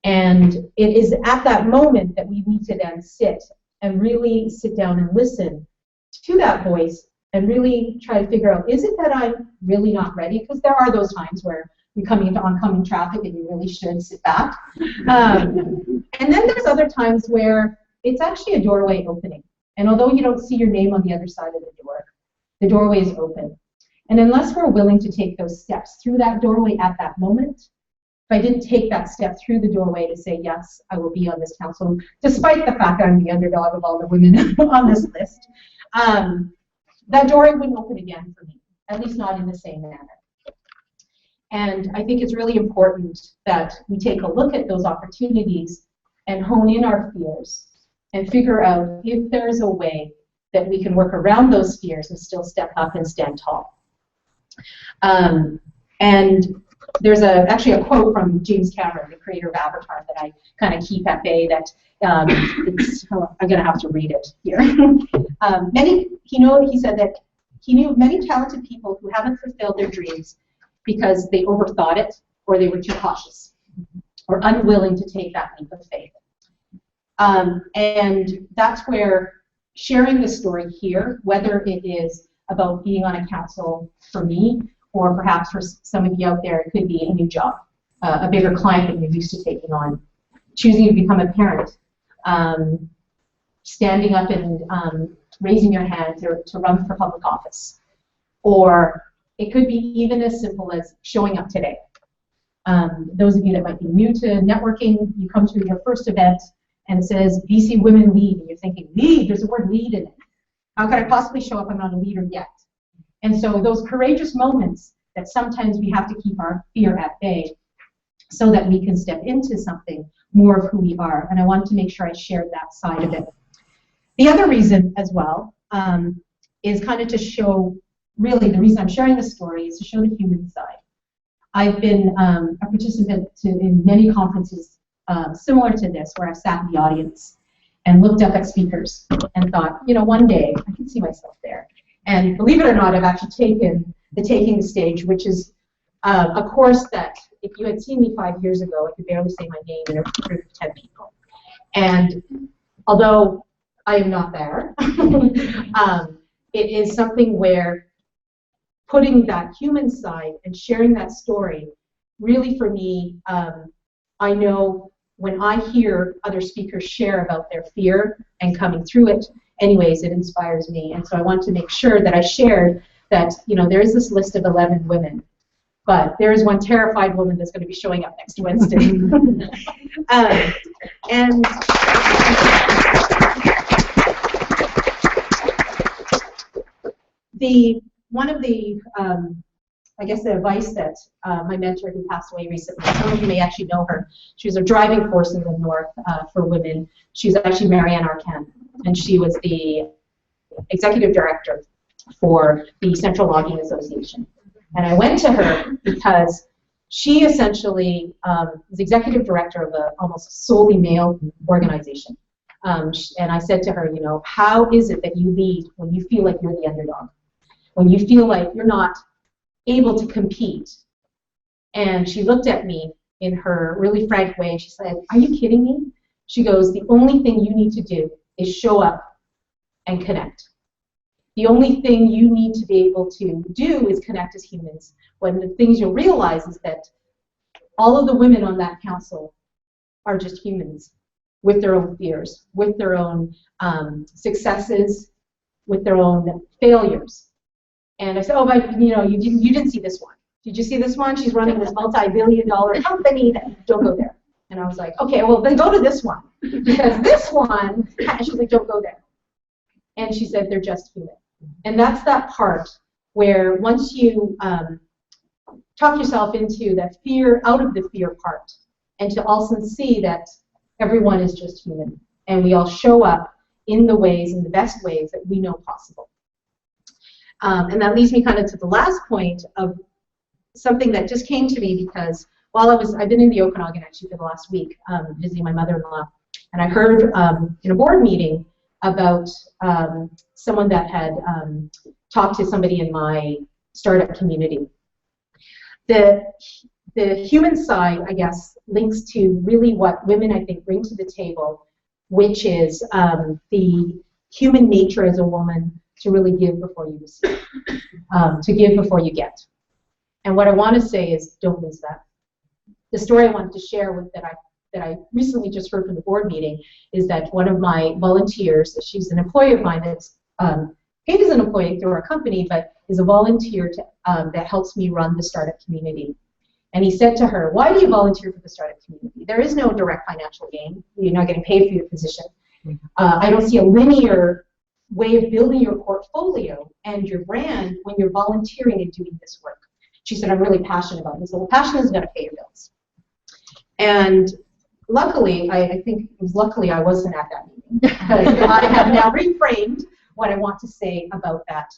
[SPEAKER 15] And it is at that moment that we need to then sit and really sit down and listen to that voice and really try to figure out, is it that I'm really not ready? Because there are those times where you're coming into oncoming traffic and you really should sit back. And then there's other times where it's actually a doorway opening. And although you don't see your name on the other side of the doorway is open. And unless we're willing to take those steps through that doorway at that moment, if I didn't take that step through the doorway to say, yes, I will be on this council, despite the fact that I'm the underdog of all the women on this list, that doorway wouldn't open again for me, at least not in the same manner. And I think it's really important that we take a look at those opportunities and hone in our fears and figure out if there's a way that we can work around those fears and still step up and stand tall. And there's actually a quote from James Cameron, the creator of Avatar, that I kind of keep at bay. That I'm going to have to read it here. He said that he knew many talented people who haven't fulfilled their dreams because they overthought it, or they were too cautious, or unwilling to take that leap of faith. And that's where sharing the story here, whether it is about being on a council for me, or perhaps for some of you out there, it could be a new job, a bigger client that you're used to taking on, choosing to become a parent, standing up and raising your hand to run for public office. Or it could be even as simple as showing up today. Those of you that might be new to networking, you come to your first event and it says BC Women Lead, and you're thinking, lead, there's a word lead in it. How could I possibly show up? I'm not a leader yet. And so those courageous moments that sometimes we have to keep our fear at bay so that we can step into something more of who we are. And I wanted to make sure I shared that side of it. The other reason as well is kind of to show, really the reason I'm sharing this story is to show the human side. I've been a participant in many conferences similar to this, where I've sat in the audience and looked up at speakers and thought, you know, one day I can see myself there. And believe it or not, I've actually taken the Taking the Stage, which is a course that if you had seen me 5 years ago, I could barely say my name in a group of 10 people. And although I am not there, it is something where putting that human side and sharing that story, really for me, I know when I hear other speakers share about their fear and coming through it, anyways, it inspires me. And so I want to make sure that I shared that, you know, there is this list of 11 women, but there is one terrified woman that's going to be showing up next Wednesday. And one of the I guess the advice that my mentor who passed away recently, some of you may actually know her. She was a driving force in the North for women. She was actually Marianne Arcan, and she was the executive director for the Central Logging Association. And I went to her because she essentially is executive director of a almost solely male organization. And I said to her, you know, how is it that you lead when you feel like you're the underdog? When you feel like you're not able to compete? And she looked at me in her really frank way and she said, are you kidding me? She goes, the only thing you need to do is show up and connect. The only thing you need to be able to do is connect as humans. When the things you'll realize is that all of the women on that council are just humans with their own fears, with their own successes, with their own failures. And I said, oh, but you know, you didn't see this one. Did you see this one? She's running this multi-billion-dollar company. Don't go there. And I was like, okay, well, then go to this one. Because this one, she's like, don't go there. And she said, they're just human. And that's that part where once you talk yourself into that fear, out of the fear part, and to also see that everyone is just human. And we all show up in the ways, in the best ways that we know possible. And that leads me kind of to the last point of something that just came to me because while I've been in the Okanagan actually for the last week visiting my mother-in-law, and I heard in a board meeting about someone that had talked to somebody in my startup community. The human side, I guess, links to really what women, I think, bring to the table, which is the human nature as a woman to really give before you receive, to give before you get. And what I want to say is, don't lose that. The story I wanted to share that I recently just heard from the board meeting is that one of my volunteers, she's an employee of mine that's paid as an employee through our company, but is a volunteer that helps me run the startup community. And he said to her, why do you volunteer for the startup community? There is no direct financial gain. You're not getting paid for your position. I don't see a linear way of building your portfolio and your brand when you're volunteering and doing this work. She said, I'm really passionate about this. Well, passion isn't going to pay your bills. And luckily, I think it was luckily I wasn't at that meeting, because I have now reframed what I want to say about that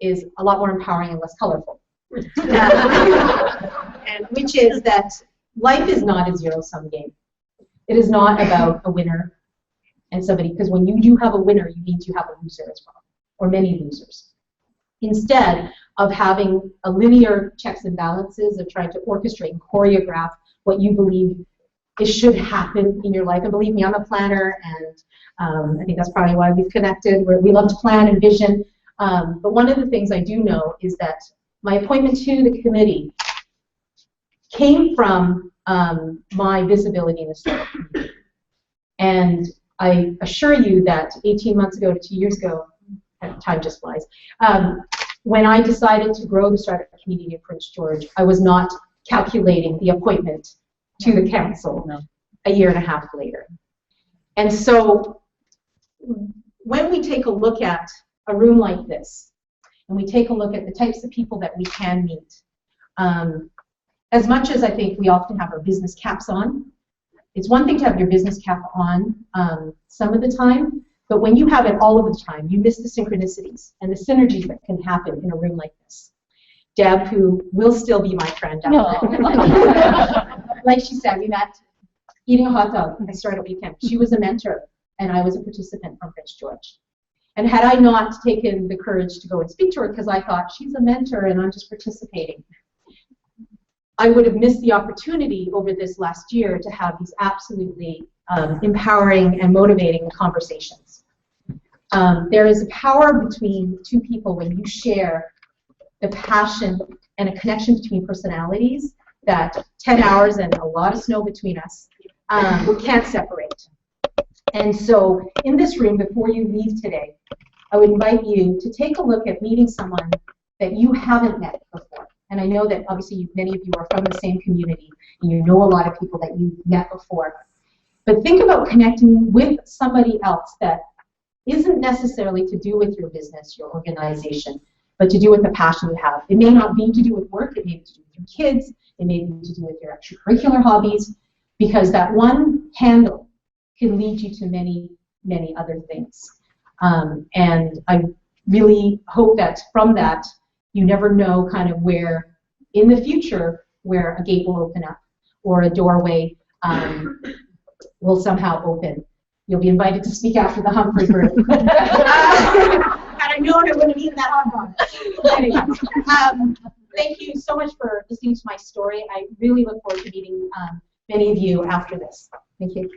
[SPEAKER 15] is a lot more empowering and less colorful. And which is that life is not a zero-sum game. It is not about a winner and somebody, because when you do have a winner, you mean you have a loser as well, or many losers. Instead of having a linear checks and balances of trying to orchestrate and choreograph what you believe should happen in your life. And believe me, I'm a planner, and I think that's probably why we've connected, where we love to plan and vision. But one of the things I do know is that my appointment to the committee came from my visibility in the startup community. And I assure you that 18 months ago to 2 years ago, time just flies, when I decided to grow the startup community in Prince George, I was not calculating the appointment to the council a year and a half later. And so when we take a look at a room like this, and we take a look at the types of people that we can meet, as much as I think we often have our business caps on, it's one thing to have your business cap on some of the time, but when you have it all of the time, you miss the synchronicities and the synergies that can happen in a room like this. Deb, who will still be my friend like she said, we met eating a hot dog at Startup Weekend. She was a mentor, and I was a participant from Prince George. And had I not taken the courage to go and speak to her, because I thought, she's a mentor and I'm just participating, I would have missed the opportunity over this last year to have these absolutely empowering and motivating conversations. There is a power between two people when you share the passion and a connection between personalities that 10 hours and a lot of snow between us we can't separate. And so in this room, before you leave today, I would invite you to take a look at meeting someone that you haven't met before. And I know that obviously many of you are from the same community, and you know a lot of people that you've met before. But think about connecting with somebody else that isn't necessarily to do with your business, your organization, but to do with the passion you have. It may not be to do with work, it may be to do with your kids, it may be to do with your extracurricular hobbies, because that one handle can lead you to many, many other things. And I really hope that from that, you never know kind of where, in the future, where a gate will open up or a doorway will somehow open. You'll be invited to speak after the Humphrey group. Had I known I wouldn't have eaten that hot dog. Anyway, thank you so much for listening to my story. I really look forward to meeting many of you after this. Thank you.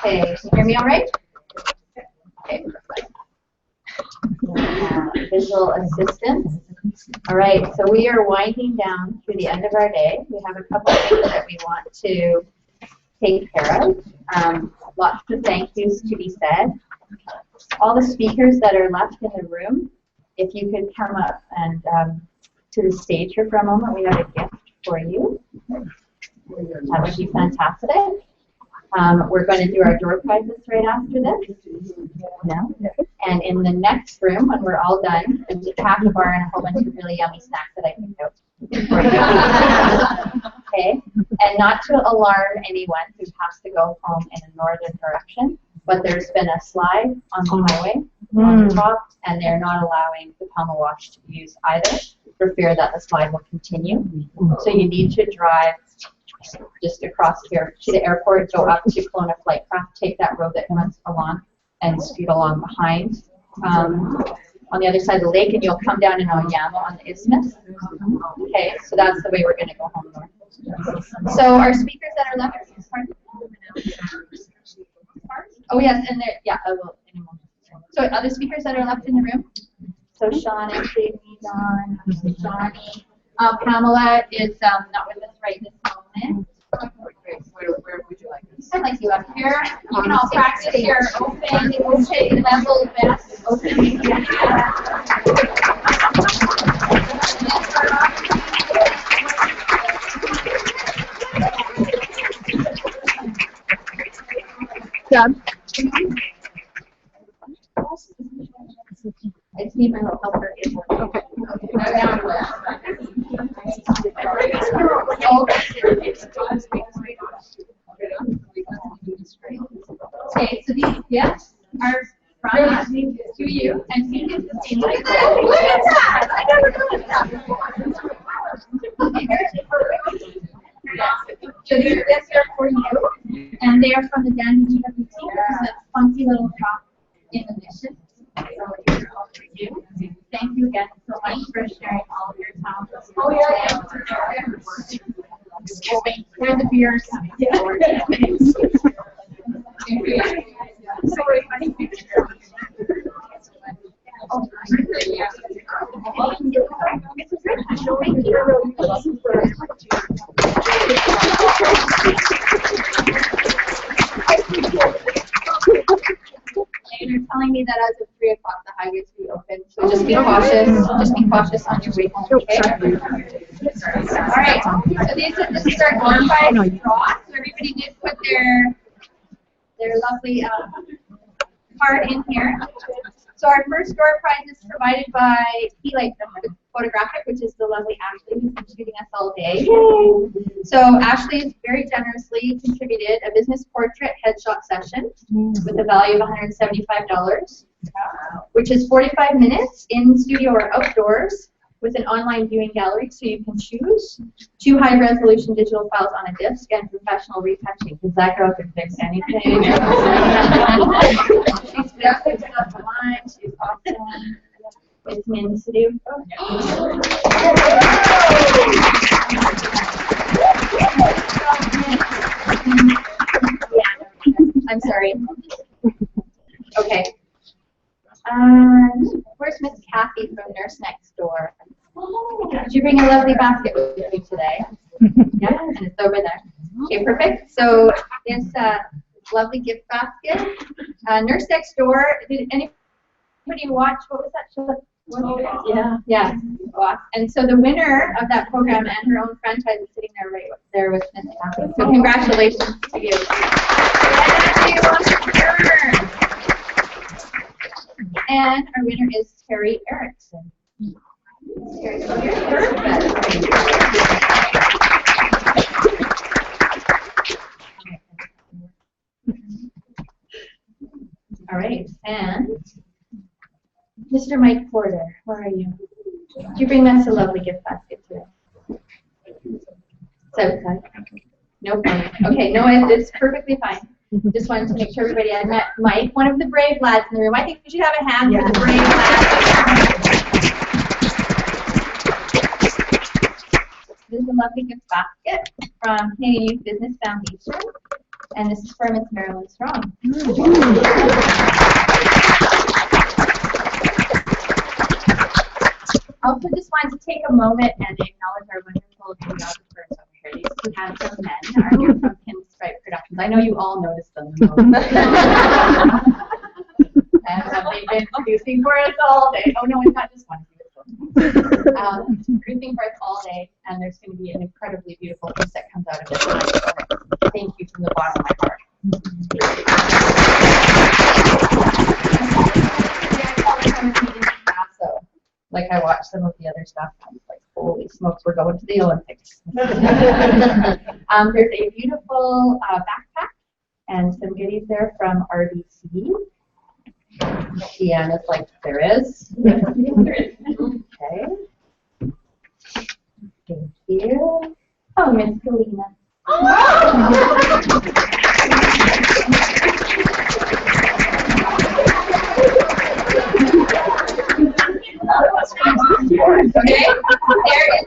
[SPEAKER 9] Okay, can you hear me all right? Okay, perfect. Visual assistance. All right, so we are winding down through the end of our day. We have a couple of things that we want to take care of. Lots of thank yous to be said. All the speakers that are left in the room, if you could come up and to the stage here for a moment, we have a gift for you. That would be fantastic. We're going to do our door prizes right after this. No? And in the next room, when we're all done, there's a taco bar and a whole bunch of really yummy snacks that I picked out for you. Okay? And not to alarm anyone who has to go home in a northern direction, but there's been a slide on the highway on the top, and they're not allowing the Palma Wash to be used either for fear that the slide will continue. So you need to drive just across here to the airport, go up to Kelowna Flightcraft, take that road that runs along, and scoot along behind on the other side of the lake, and you'll come down in Oyama on the isthmus. Okay, so that's the way we're going to go home north. So our speakers that are left. Oh yes, and there. Yeah, I will in a moment. So other speakers that are left in the room. So Shauna, Signy, Dawn, Shawnee. Pamela is not with us right this moment. Where would you like this? I'd like you up here. You can all practice your open level best. Open. Done. I just need my little helper. Okay. Okay, so these gifts are from to you, and we get the same like that. Look at that! I never noticed that before. So these gifts are for you, and they are from the Dandy GWT, which is a funky little shop in the mission. So these are all for you. Thank you again so much for sharing all of your talents. Oh yeah. Excuse me. They're the beers. Yeah. Sorry. They're telling me that as of 3 o'clock the highways will be open, so just be cautious. Just be cautious on your way home, okay? All right. So this is our glorified draw. So everybody did put their lovely card in here. So our first door prize is provided by Light Photographic, which is the lovely Ashley who's been shooting us all day. So Ashley has very generously contributed a business portrait headshot session with a value of $175, which is 45 minutes in studio or outdoors with an online viewing gallery, so you can choose 2 high-resolution digital files on a disc and professional retouching, because that girl can fix anything. She's fixed up the line. She's awesome. It's meant to do. Yeah, I'm sorry. Okay. Where's Miss Kathy from Nurse Next Door? Did you bring a lovely basket with you today? Yeah, and it's over there. Okay, perfect. So this lovely gift basket. Nurse Next Door. Did anybody watch? What was that show? Yeah. And so the winner of that program and her own franchise is sitting there right there with Miss Kathy. So congratulations to you. And our winner is Terry Erickson. All right, and Mr. Mike Porter, where are you? Did you bring us a lovely gift basket today? Southside. No problem. Okay, no, it's perfectly fine. Just wanted to make sure everybody had met Mike, one of the brave lads in the room. I think we should have a hand for the brave lads. This is a lovely gift basket from Canadian Youth Business Foundation, and this is from Miss Marilyn Strong. Also, just wanted to take a moment and acknowledge our wonderful videographers over here. These two handsome men are here from Pinstripe Productions. I know you all noticed them. And they've been producing for us all day. Oh no, it's not just one. Producing for us all day, and there's going to be an incredibly beautiful piece that comes out of this. Thank you from the bottom of my heart. Like I watched some of the other stuff, I was like, holy smokes, we're going to the Olympics. There's a beautiful backpack and some goodies there from RBC. Deanna's like, there is. Okay. Thank you. Oh, Miss Galena. Okay? There is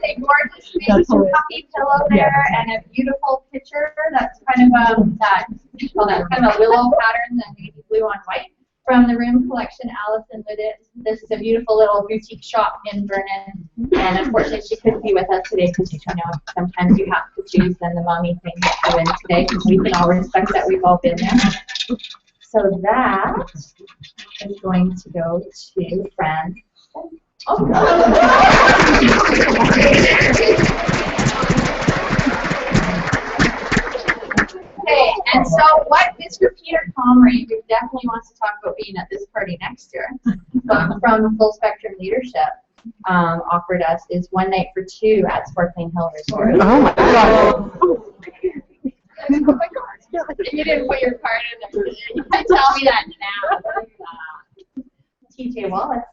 [SPEAKER 9] a gorgeous big puffy pillow there and a beautiful picture that's kind of that kind of a willow pattern, that navy blue on white, from the room collection. Allison did it. This is a beautiful little boutique shop in Vernon, and unfortunately she couldn't be with us today because, you know, sometimes you have to choose, and the mommy thing that you in today, because we can all respect that we've all been there. So that is going to go to Fran. Oh. Okay, and so what Mr. Peter Comrie, who definitely wants to talk about being at this party next year, from Full Spectrum Leadership, offered us is 1 night for 2 at Sparkling Hill Resort.
[SPEAKER 1] Oh my God.
[SPEAKER 9] Oh my God. You didn't put your card in there. You can tell me that now. TJ Wallace.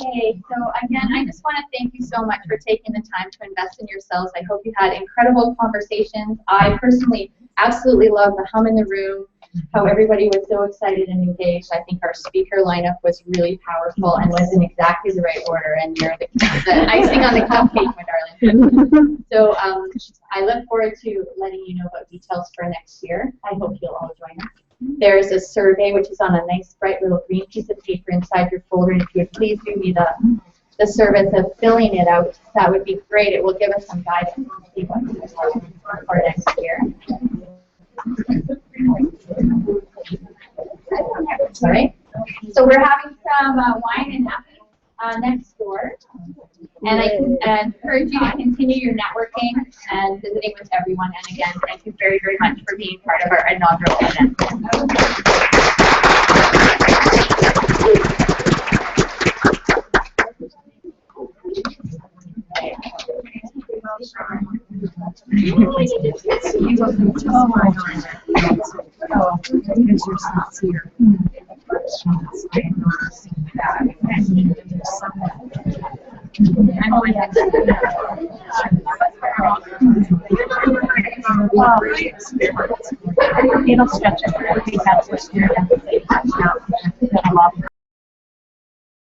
[SPEAKER 9] Okay, so again, I just want to thank you so much for taking the time to invest in yourselves. I hope you had incredible conversations. I personally absolutely love the hum in the room, how everybody was so excited and engaged. I think our speaker lineup was really powerful and was in exactly the right order, and you're the icing on the cupcake, my darling. So I look forward to letting you know about details for next year. I hope you'll all join us. There's a survey which is on a nice bright little green piece of paper inside your folder, and if you would please do me the service of filling it out, that would be great. It will give us some guidance for next year. All right. So we're having some wine and happy next door, and I encourage you to continue your networking and visiting with everyone. And again, thank you very, very much for being part of our inaugural event.
[SPEAKER 8] Because you're sincere. It'll stretch it. I think that's what you're